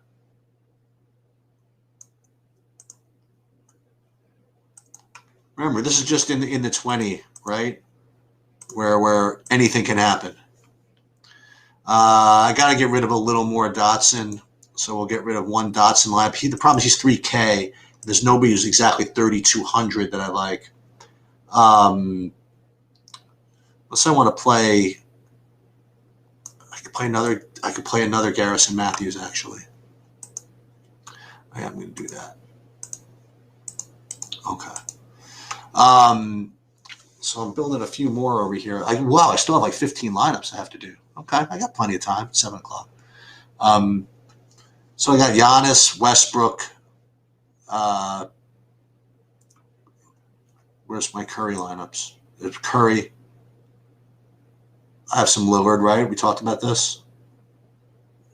Remember, this is just in the 20, right? Where anything can happen. I got to get rid of a little more Dotson, so we'll get rid of one Dotson lab. The problem is he's 3K. There's nobody who's exactly 3,200 that I like. Let's say I want to play. I could play another Garrison Matthews actually. I'm going to do that. Okay. So I'm building a few more over here. I still have like 15 lineups I have to do. Okay, I got plenty of time. 7 o'clock. So I got Giannis, Westbrook. Where's my Curry lineups? It's Curry. I have some Lillard, right? We talked about this.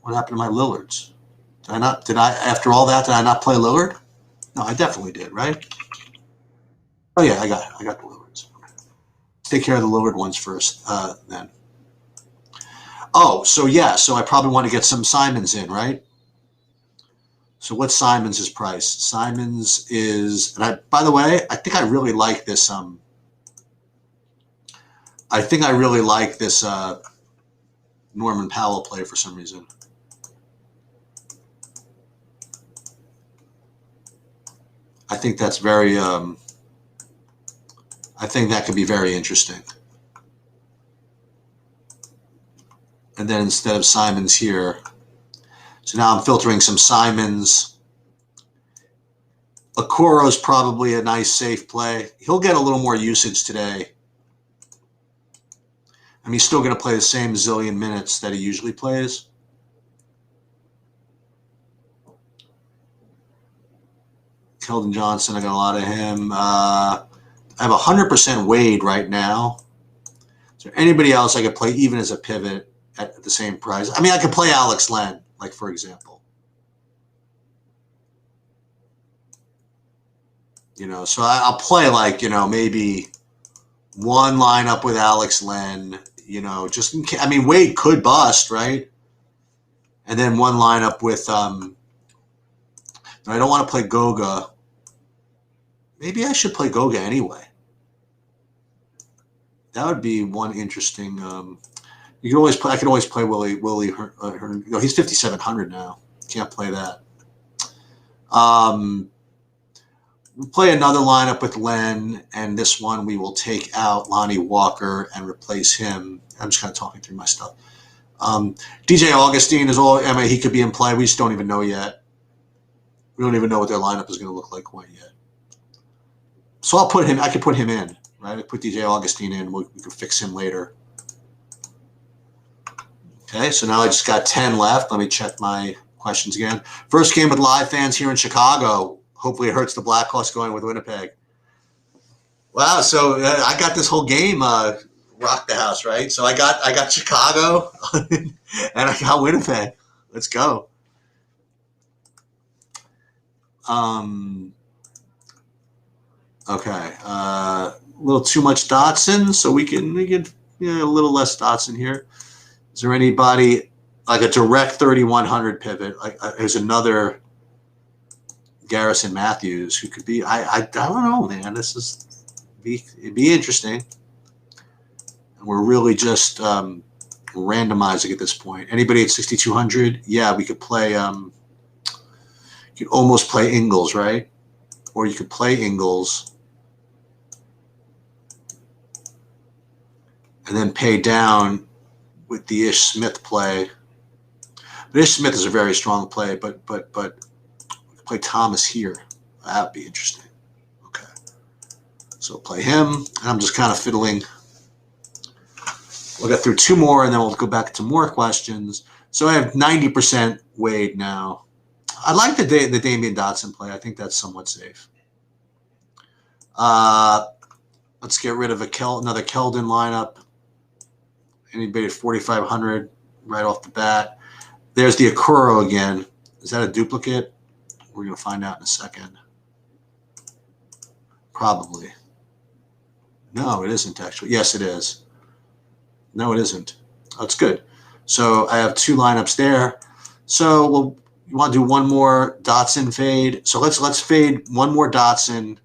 What happened to my Lillards? After all that, did I not play Lillard? No, I definitely did, right? Oh yeah, I got the Lillards. Take care of the Lillard ones first, then. Oh, so I probably want to get some Simons in, right? So what's Simons' price? Simons is, by the way, I think I really like this I think I really like this Norman Powell play for some reason. I think that's very. I think that could be very interesting. And then instead of Simons here, so now I'm filtering some Simons. Okoro's probably a nice safe play. He'll get a little more usage today. I mean, he's still going to play the same zillion minutes that he usually plays. Keldon Johnson, I got a lot of him. I have 100% Wade right now. Is there anybody else I could play even as a pivot at the same price? I mean, I could play Alex Len, like, for example. So I'll play, like, maybe one lineup with Alex Len, just in case. I mean, Wade could bust, right? And then one lineup with, I don't want to play Goga. Maybe I should play Goga anyway. That would be one interesting. You can always play. I could always play Willie. He's 5,700 now. Can't play that. We'll play another lineup with Len, and this one we will take out Lonnie Walker and replace him. I'm just kind of talking through my stuff. DJ Augustine is all. I mean, he could be in play. We just don't even know yet. We don't even know what their lineup is going to look like quite yet. So I'll put him. I could put him in, right? I put DJ Augustine in. We can fix him later. Okay, so now I just got 10 left. Let me check my questions again. First game with live fans here in Chicago. Hopefully it hurts the Blackhawks going with Winnipeg. Wow, so I got this whole game rock the house, right? So I got Chicago and I got Winnipeg. Let's go. Okay, a little too much Dotson, so we can a little less Dotson here. Is there anybody like a direct 3,100 pivot? Like there's another Garrison Matthews who could be. I don't know, man. It'd be interesting. And we're really just randomizing at this point. Anybody at 6,200? Yeah, we could play. You could almost play Ingles, right? Or you could play Ingles and then pay down with the Ish Smith play. But Ish Smith is a very strong play, but play Thomas here. That'd be interesting. Okay. So play him, and I'm just kind of fiddling. We'll get through two more, and then we'll go back to more questions. So I have 90% Wade now. I like the Damian Dotson play. I think that's somewhat safe. Let's get rid of another Keldon lineup. Anybody at 4,500 right off the bat. There's the Okoro again. Is that a duplicate? We're going to find out in a second. Probably. No, it isn't actually. Yes, it is. No, it isn't. That's good. So I have two lineups there. So you want to do one more Dotson fade. So let's fade one more Dotson.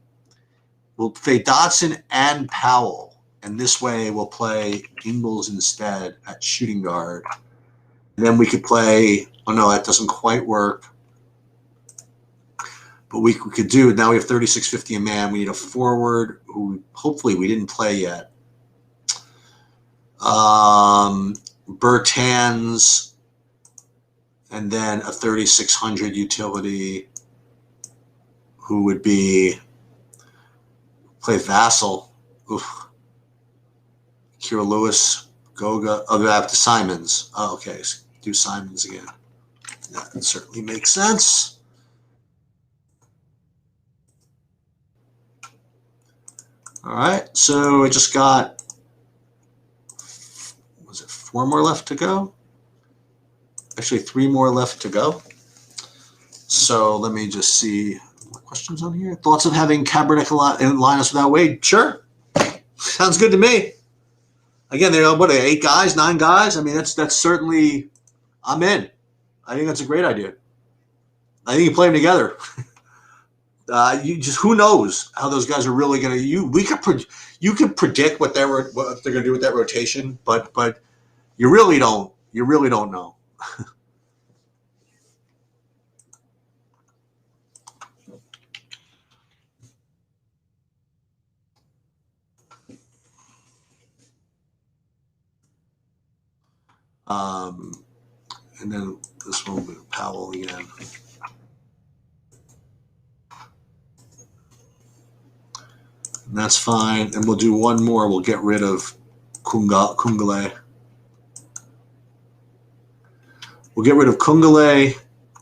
We'll fade Dotson and Powell. And this way we'll play Ingles instead at shooting guard. And then we could play, oh no, that doesn't quite work. But we could do, now we have 36.50 a man. We need a forward who hopefully we didn't play yet. Bertans, and then a 3,600 utility who would be, play Vassal. Oof. Kira Lewis, Goga. Oh, I have to Simons. Oh, okay. So do Simons again. That certainly makes sense. All right. So I just got, was it 4 more left to go? Actually, 3 more left to go. So let me just see what questions on here. Thoughts of having Kaepernick in Linus without Wade? Sure. Sounds good to me. Again, there are, 8 guys, 9 guys? I mean, that's certainly, I'm in. I think that's a great idea. I think you play them together. You just, who knows how those guys are really going to, you you can predict what they're going to do with that rotation, but you really don't. You really don't know. And then this one will be Powell again. And that's fine. And we'll do one more. We'll get rid of Kungale. We'll get rid of Kungale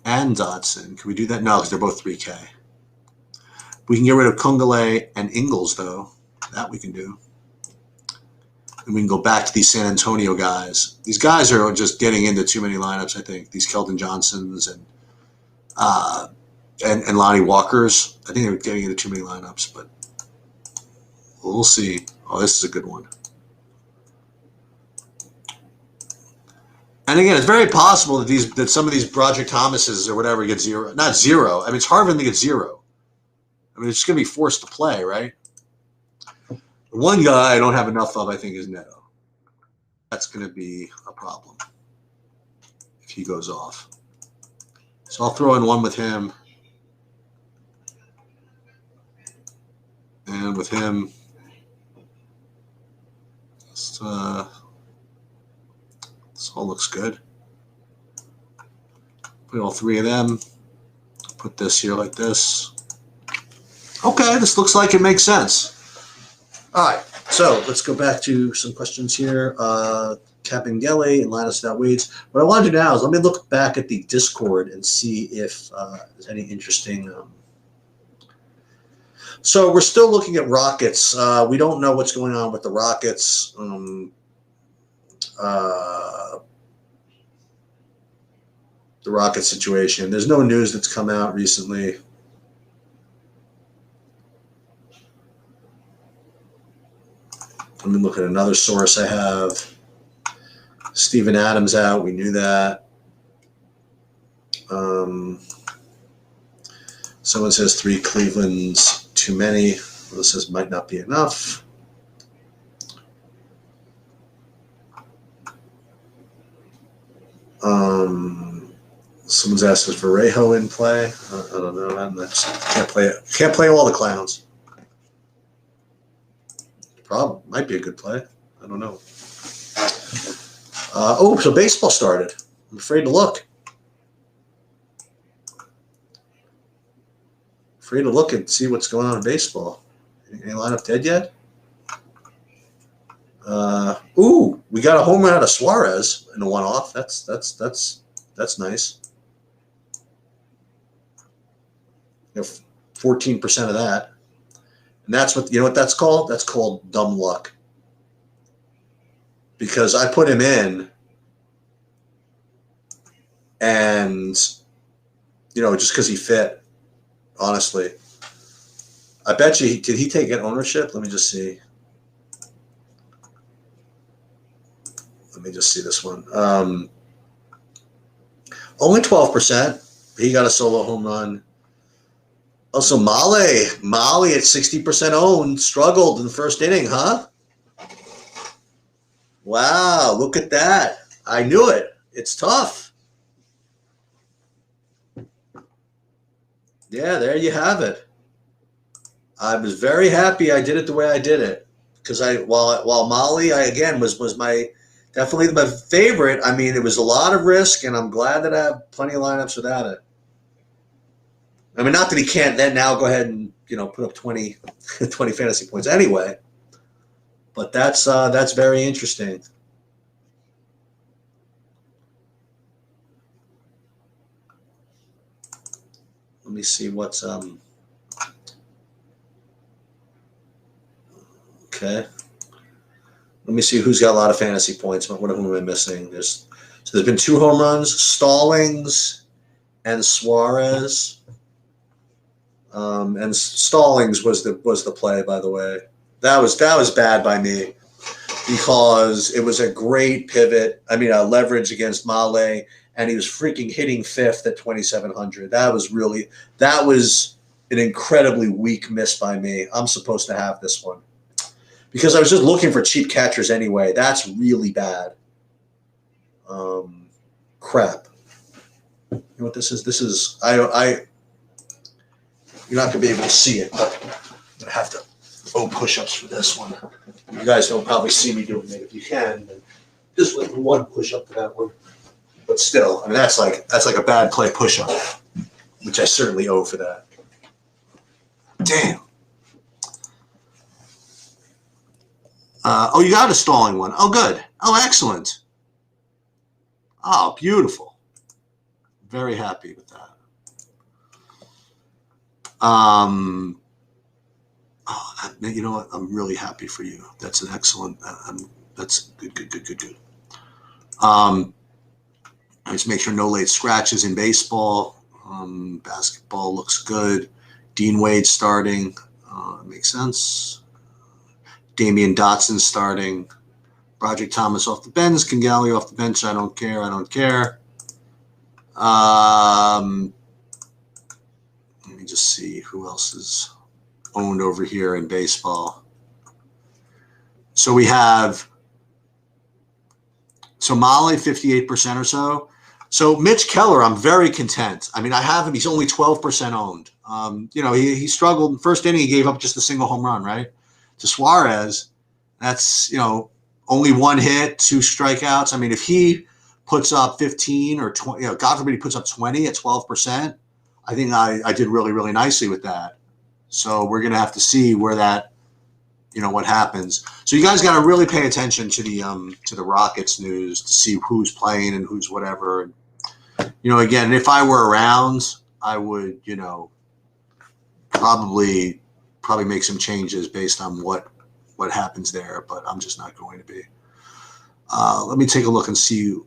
and Dotson. Can we do that? No, because they're both 3K. We can get rid of Kungale and Ingles, though. That we can do. And we can go back to these San Antonio guys. These guys are just getting into too many lineups, I think. These Keldon Johnsons and Lonnie Walkers. I think they're getting into too many lineups, but we'll see. Oh, this is a good one. And again, it's very possible that some of these Broderick Thomases or whatever get zero. Not zero. I mean, it's hard for them to get zero. I mean, it's just going to be forced to play, right? The one guy I don't have enough of, I think, is Neto. That's going to be a problem if he goes off. So I'll throw in one with him. And with him, this all looks good. Put all three of them. Put this here like this. Okay, this looks like it makes sense. All right, so let's go back to some questions here. Capingele and Linus without weights. What I want to do now is let me look back at the Discord and see if there's any interesting. So we're still looking at Rockets. We don't know what's going on with the Rockets. The Rocket situation. There's no news that's come out recently. Let me look at another source I have. Steven Adams out. We knew that. Someone says 3 Cleveland's too many. Well, this says might not be enough. Someone's asking for Vallejo in play. I don't know. Can't play all the clowns. Problem might be a good play. I don't know. So baseball started. I'm afraid to look. Afraid to look and see what's going on in baseball. Any lineup dead yet? We got a home run out of Suarez in a one-off. That's nice. 14% of that. And that's what that's called? That's called dumb luck. Because I put him in and, just because he fit, honestly. I bet you, did he take ownership? Let me just see. Let me just see this one. Only 12%. He got a solo home run. Also, Molly at 60% owned, struggled in the first inning, huh? Wow, look at that. I knew it. It's tough. Yeah, there you have it. I was very happy I did it the way I did it. Because while Molly, again, was definitely my favorite. I mean, it was a lot of risk, and I'm glad that I have plenty of lineups without it. I mean, not that he can't then now go ahead and, put up 20 fantasy points anyway. But that's very interesting. Let me see what's okay. Let me see who's got a lot of fantasy points. What am I missing? There's been 2 home runs, Stallings and Suarez. And Stallings was the play, by the way. That was bad by me because it was a great pivot. I mean, a leverage against Male, and he was freaking hitting 5th at 2,700. That was an incredibly weak miss by me. I'm supposed to have this one. because I was just looking for cheap catchers anyway. That's really bad. Crap. You know what this is? This is I. You're not gonna be able to see it, but I'm gonna have to push-ups for this one. You guys don't probably see me doing it. If you can, then just like one push-up to that one. But still, I mean that's like a bad play push-up, which I certainly owe for that. Damn. You got a stalling one. Oh, good. Oh, excellent. Oh, beautiful. Very happy with that. You know what? I'm really happy for you. That's an excellent. That's good. Let's make sure no late scratches in baseball. Basketball looks good. Dean Wade starting. Makes sense. Damian Dotson starting. Broderick Thomas off the bench. Kingali off the bench. I don't care. Let me just see who else is owned over here in baseball. So we have Molly, 58% or so. So Mitch Keller, I'm very content. I mean, I have him. He's only 12% owned. He struggled. In the first inning, he gave up just a single home run, right? To Suarez. That's, only one hit, 2 strikeouts. I mean, if he puts up 15 or 20, God forbid he puts up 20 at 12%, I think I did really, really nicely with that. So we're going to have to see where that, what happens. So you guys got to really pay attention to the Rockets news to see who's playing and who's whatever. Again, if I were around, I would, probably make some changes based on what happens there, but I'm just not going to be. Let me take a look and see.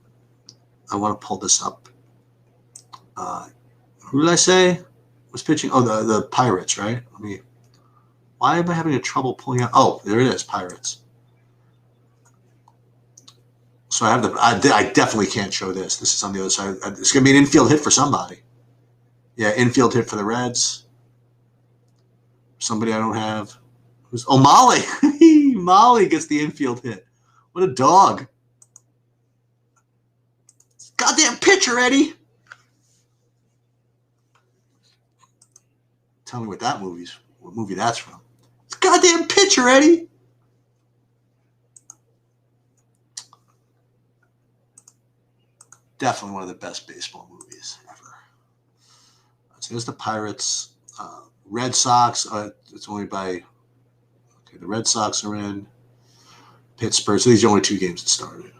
I want to pull this up. Who did I say was pitching? Oh, the Pirates, right? Why am I having trouble pulling out? Oh, there it is, Pirates. So I definitely can't show this. This is on the other side. It's going to be an infield hit for somebody. Yeah, infield hit for the Reds. Somebody I don't have. Molly. Molly gets the infield hit. What a dog. Goddamn pitcher, Eddie. Tell me what movie that's from. It's goddamn pitcher, Eddie. Definitely one of the best baseball movies ever. So there's the Pirates. Red Sox. It's only by. Okay, the Red Sox are in. Pittsburgh. So these are only 2 games that started.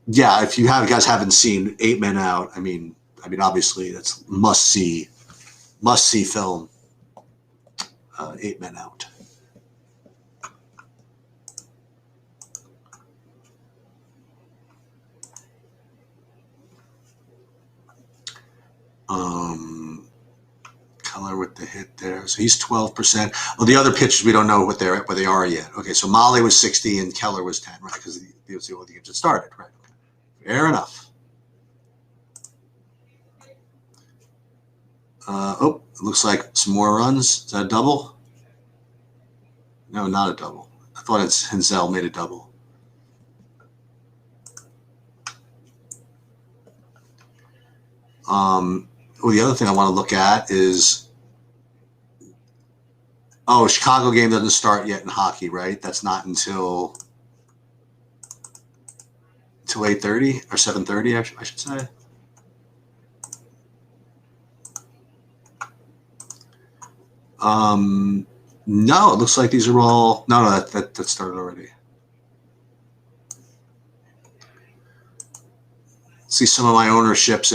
Yeah, if you guys haven't seen 8 Men Out, I mean, obviously that's must see film. 8 Men Out. Keller with the hit there, so he's 12%. Well, the other pitchers we don't know what they are yet. Okay, so Molly was 60 and Keller was 10, right? Because he was the only games that started, right? Okay. Fair enough. It looks like some more runs. Is that a double? No, not a double. I thought Henzel made a double. The other thing I want to look at is, Chicago game doesn't start yet in hockey, right? That's not until 8:30 or 7:30, I should say. No, it looks like these are all. No, that started already. See some of my ownerships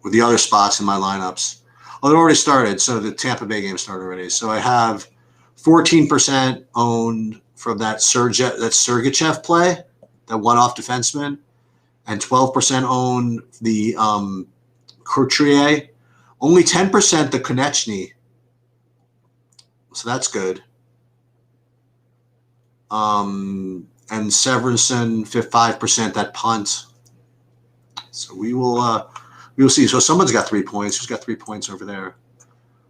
with the other spots in my lineups. Oh, they already started. So the Tampa Bay game started already. So I have 14% owned from that Sergachev play, that one-off defenseman, and 12% owned the Couturier. Only 10% the Konechny. So that's good. And Severson, 5% that punt. So we will see. So someone's got 3 points. Who's got 3 points over there?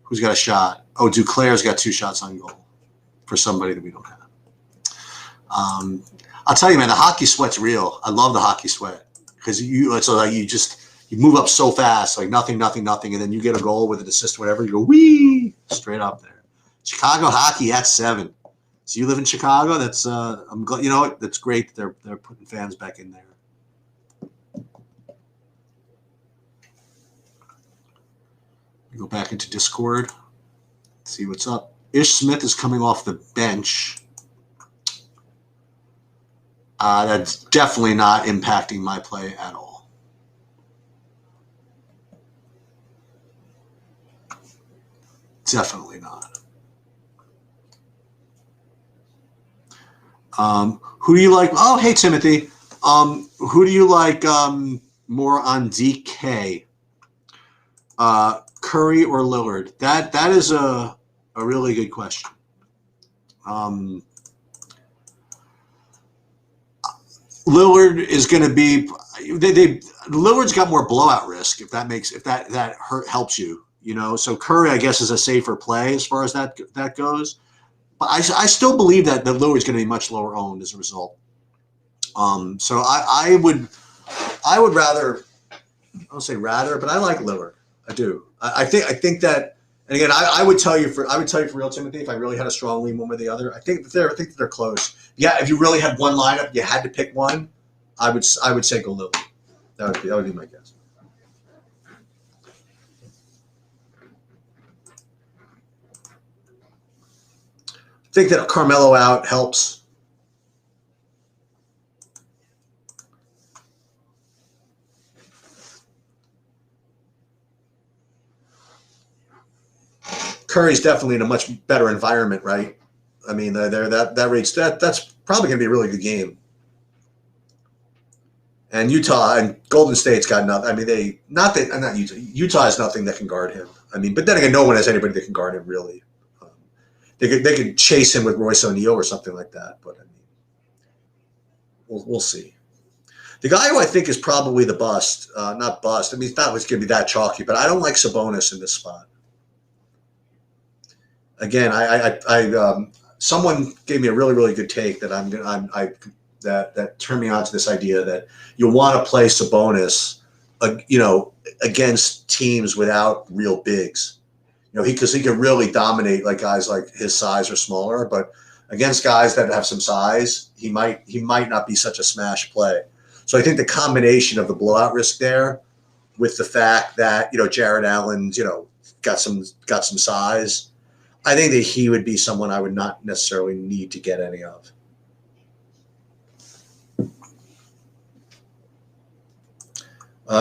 Who's got a shot? Oh, Duclair's got 2 shots on goal for somebody that we don't have. I'll tell you, man, the hockey sweat's real. I love the hockey sweat because it's like you move up so fast, like nothing, and then you get a goal with an assist, or whatever. You go wee straight up there. Chicago hockey at 7. So you live in Chicago. That's I'm glad. You know what? That's great that they're putting fans back in there. Go back into Discord. See what's up. Ish Smith is coming off the bench. That's definitely not impacting my play at all. Definitely not. Who do you like? Oh, hey, Timothy. Who do you like more on DK? Curry or Lillard? That is a really good question. Lillard is going to be. Lillard's got more blowout risk if that helps you. You know, so Curry, I guess, is a safer play as far as that goes. But I still believe that Lillard's going to be much lower owned as a result. So I would rather. I don't say rather, but I like Lillard. I do. I think that, and again, I would tell you for real, Timothy, if I really had a strong lean one or the other. I think that they're close. Yeah, if you really had one lineup, you had to pick one. I would say go Lillard. That would be my guess. I think that Carmelo out helps. Curry's definitely in a much better environment, right? I mean, that's probably going to be a really good game. And Utah and Golden State's got nothing. I mean, not Utah. Utah has nothing that can guard him. I mean, but then again, no one has anybody that can guard him really. They could chase him with Royce O'Neal or something like that. But I mean, we'll see. The guy who I think is probably the bust, not bust. I mean, it's not going to be that chalky, but I don't like Sabonis in this spot. Again, someone gave me a really, really good take that that turned me on to this idea that you want to play Sabonis, against teams without real bigs. Because he can really dominate like guys like his size or smaller, but against guys that have some size, he might not be such a smash play. So I think the combination of the blowout risk there, with the fact that Jared Allen's got some size, I think that he would be someone I would not necessarily need to get any of.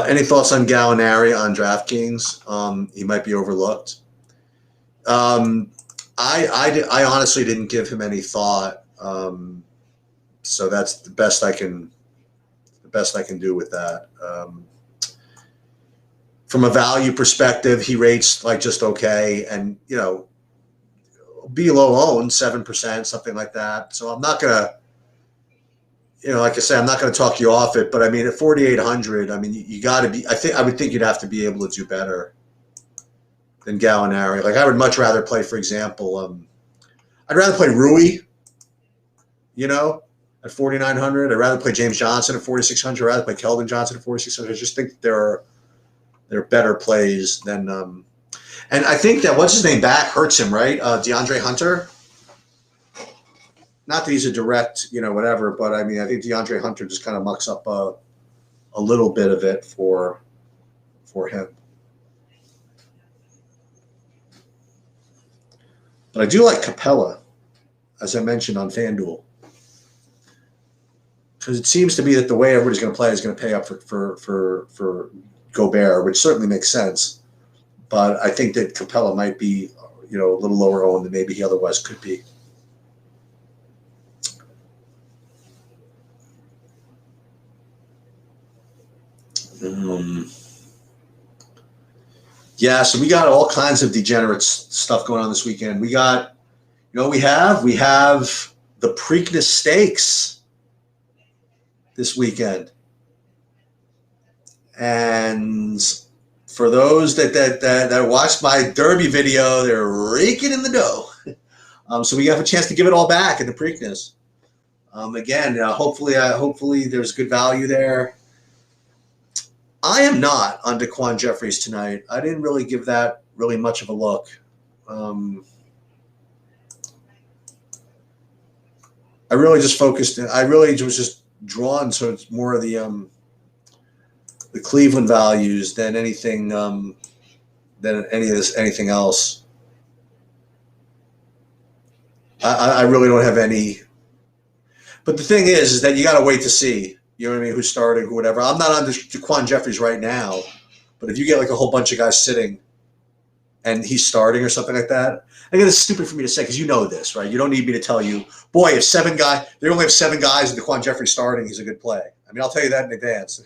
Any thoughts on Gallinari on DraftKings? He might be overlooked. I honestly didn't give him any thought, so that's the best I can do with that. From a value perspective, he rates like just okay, and be low owned, 7%, something like that. So I'm not gonna, like I said, I'm not gonna talk you off it. But I mean, at 4,800, I mean, you got to be. I would think you'd have to be able to do better than Gallinari. Like I would much rather play, for example, I'd rather play Rui, at 4,900. I'd rather play James Johnson at 4,600. I'd rather play Keldon Johnson at 4,600. I just think there are better plays than. And I think that what's his name back hurts him, right? DeAndre Hunter. Not that he's a direct, whatever, but I mean, I think DeAndre Hunter just kind of mucks up a little bit of it for him. But I do like Capella, as I mentioned on FanDuel, because it seems to be that the way everybody's going to play is going to pay up for Gobert, which certainly makes sense. But I think that Capella might be, a little lower owned than maybe he otherwise could be. Yeah, so we got all kinds of degenerate stuff going on this weekend. We got, we have the Preakness Stakes this weekend. And for those that watched my Derby video, they're raking in the dough. So we have a chance to give it all back in the Preakness. Again, hopefully there's good value there. I am not on Daquan Jeffries tonight. I didn't really give that really much of a look. I really just focused. I really was just drawn to it's more of the Cleveland values than anything anything else. I really don't have any. But the thing is that you got to wait to see. You know what I mean? Who's starting, who whatever. I'm not on Daquan Jeffries right now, but if you get like a whole bunch of guys sitting, and he's starting or something like that. Again, it's stupid for me to say because you know this, right? You don't need me to tell you, boy, if they only have 7 guys and Daquan Jeffries starting, he's a good play. I mean, I'll tell you that in advance.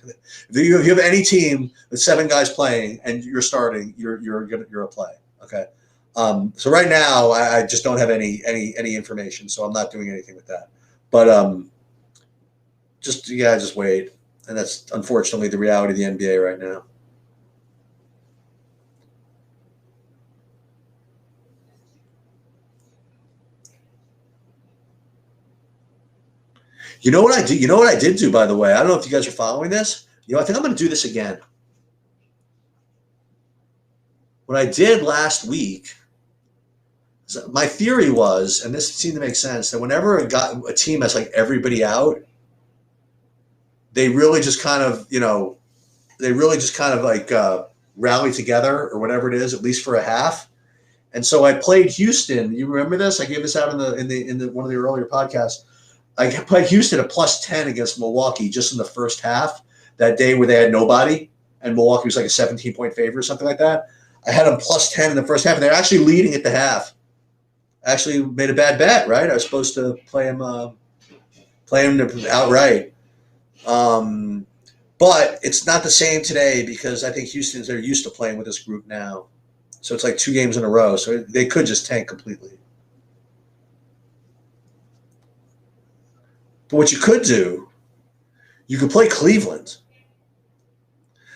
If you have any team with 7 guys playing and you're starting, you're a play. Okay. So right now, I just don't have any information, so I'm not doing anything with that. But just wait, and that's unfortunately the reality of the NBA right now. You know what I do? You know what I did do, by the way? I don't know if you guys are following this. I think I'm going to do this again. What I did last week, my theory was, and this seemed to make sense, that whenever a team has like everybody out, they really just kind of, rally together or whatever it is, at least for a half. And so I played Houston. You remember this? I gave this out in the one of the earlier podcasts. I played Houston at +10 against Milwaukee just in the first half that day where they had nobody, and Milwaukee was like a 17-point favorite or something like that. I had them +10 in the first half, and they're actually leading at the half. I actually made a bad bet, right? I was supposed to play him outright. But it's not the same today because I think they're used to playing with this group now. So it's like 2 games in a row. So they could just tank completely. But what you could do, you could play Cleveland.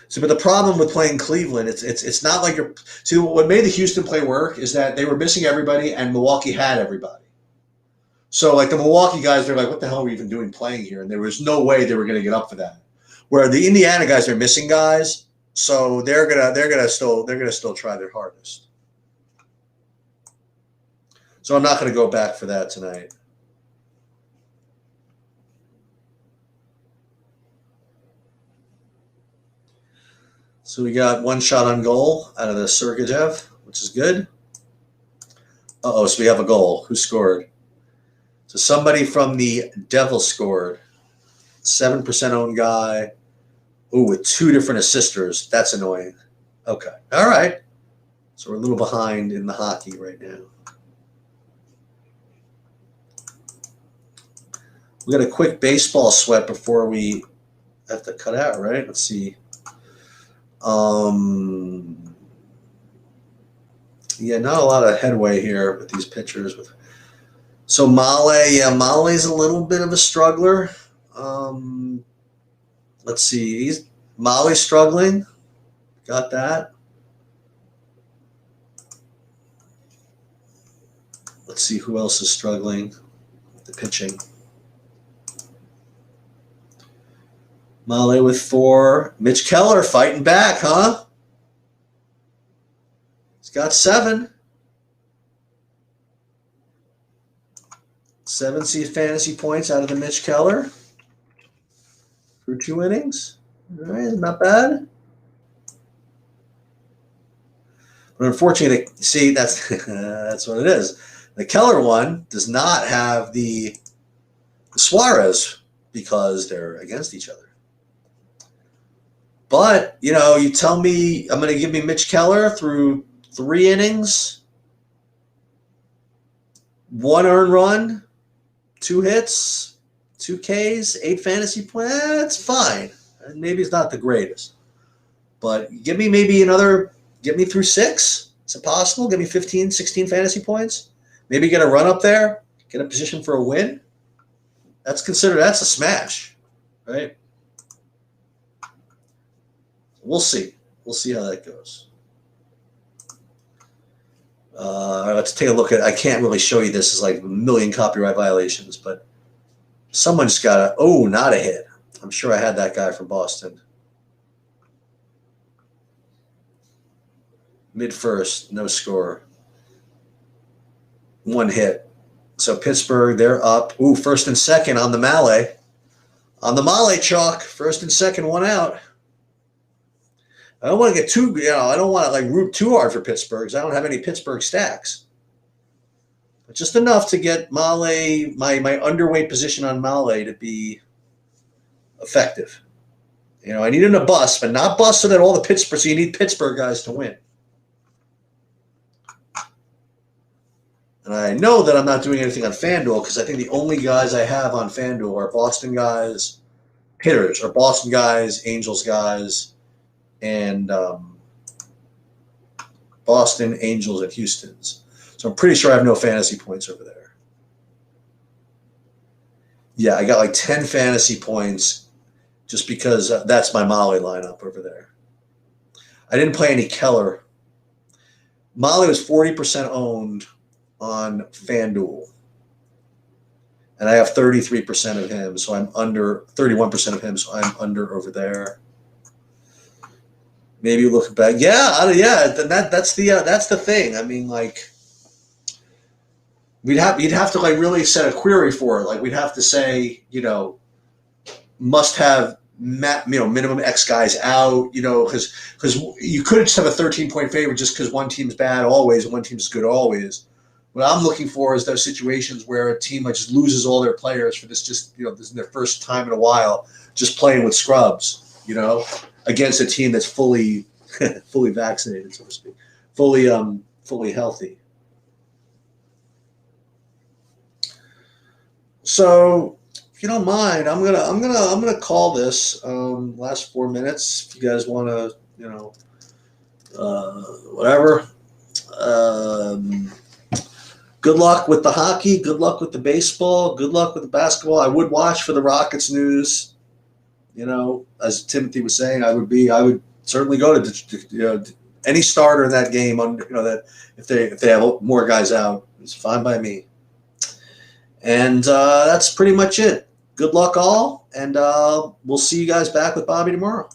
So, but the problem with playing Cleveland, it's not like you're. See, what made the Houston play work is that they were missing everybody, and Milwaukee had everybody. So, like the Milwaukee guys, they're like, "What the hell are we even doing playing here?" And there was no way they were going to get up for that. Where the Indiana guys are missing guys, so they're gonna still try their hardest. So I'm not going to go back for that tonight. So we got 1 shot on goal out of the Sergachev, which is good. So we have a goal. Who scored? So somebody from the Devils scored. 7% owned guy. Ooh, with 2 different assisters. That's annoying. Okay. All right. So we're a little behind in the hockey right now. We got a quick baseball sweat before we have to cut out, right? Let's see. Not a lot of headway here with these pitchers. So Male's a little bit of a struggler. Let's see. Male's struggling. Got that. Let's see who else is struggling with the pitching. Male with 4. Mitch Keller fighting back, huh? He's got 7. 7 fantasy points out of the Mitch Keller for 2 innings. All right, not bad. But unfortunately, see, that's that's what it is. The Keller one does not have the Suarez because they're against each other. But, you tell me I'm going to give me Mitch Keller through 3 innings, 1 earned run, 2 hits, 2 Ks, 8 fantasy points. That's fine. Maybe it's not the greatest. But give me through 6. Is it possible? Give me 15, 16 fantasy points. Maybe get a run up there, get a position for a win. That's a smash, right? We'll see. We'll see how that goes. All right, let's take a look at. I can't really show you this. It's like a million copyright violations, but someone just got a. Oh, not a hit. I'm sure I had that guy from Boston. Mid first, no score. One hit. So Pittsburgh, they're up. Ooh, first and second on the Malle. On the Malle chalk, first and second, one out. I don't want to get too, I don't want to like root too hard for Pittsburgh because I don't have any Pittsburgh stacks. But just enough to get Malle, my underweight position on Malle to be effective. I need him to bust, but not bust so that all the Pittsburgh, so you need Pittsburgh guys to win. And I know that I'm not doing anything on FanDuel because I think the only guys I have on FanDuel are Boston guys, hitters, or Boston guys, Angels guys, and Boston, Angels, and Houston's. So I'm pretty sure I have no fantasy points over there. Yeah, I got like 10 fantasy points just because that's my Malle lineup over there. I didn't play any Keller. Malle was 40% owned on FanDuel. And I have 33% of him, so I'm under 31% of him, so I'm under over there. Maybe look back. Yeah. That's the thing. I mean, like, you'd have to like really set a query for it. Like, we'd have to say, must have minimum X guys out. Because you could just have a 13-point favorite just because one team's bad always and one team's good always. What I'm looking for is those situations where a team like just loses all their players for this this is their first time in a while, just playing with scrubs, against a team that's fully vaccinated, so to speak, fully healthy. So, if you don't mind, I'm gonna call this last 4 minutes. If you guys want to, whatever. Good luck with the hockey. Good luck with the baseball. Good luck with the basketball. I would watch for the Rockets news. As Timothy was saying, I would certainly go to any starter in that game. That if they have more guys out, it's fine by me. And that's pretty much it. Good luck all, and we'll see you guys back with Bobby tomorrow.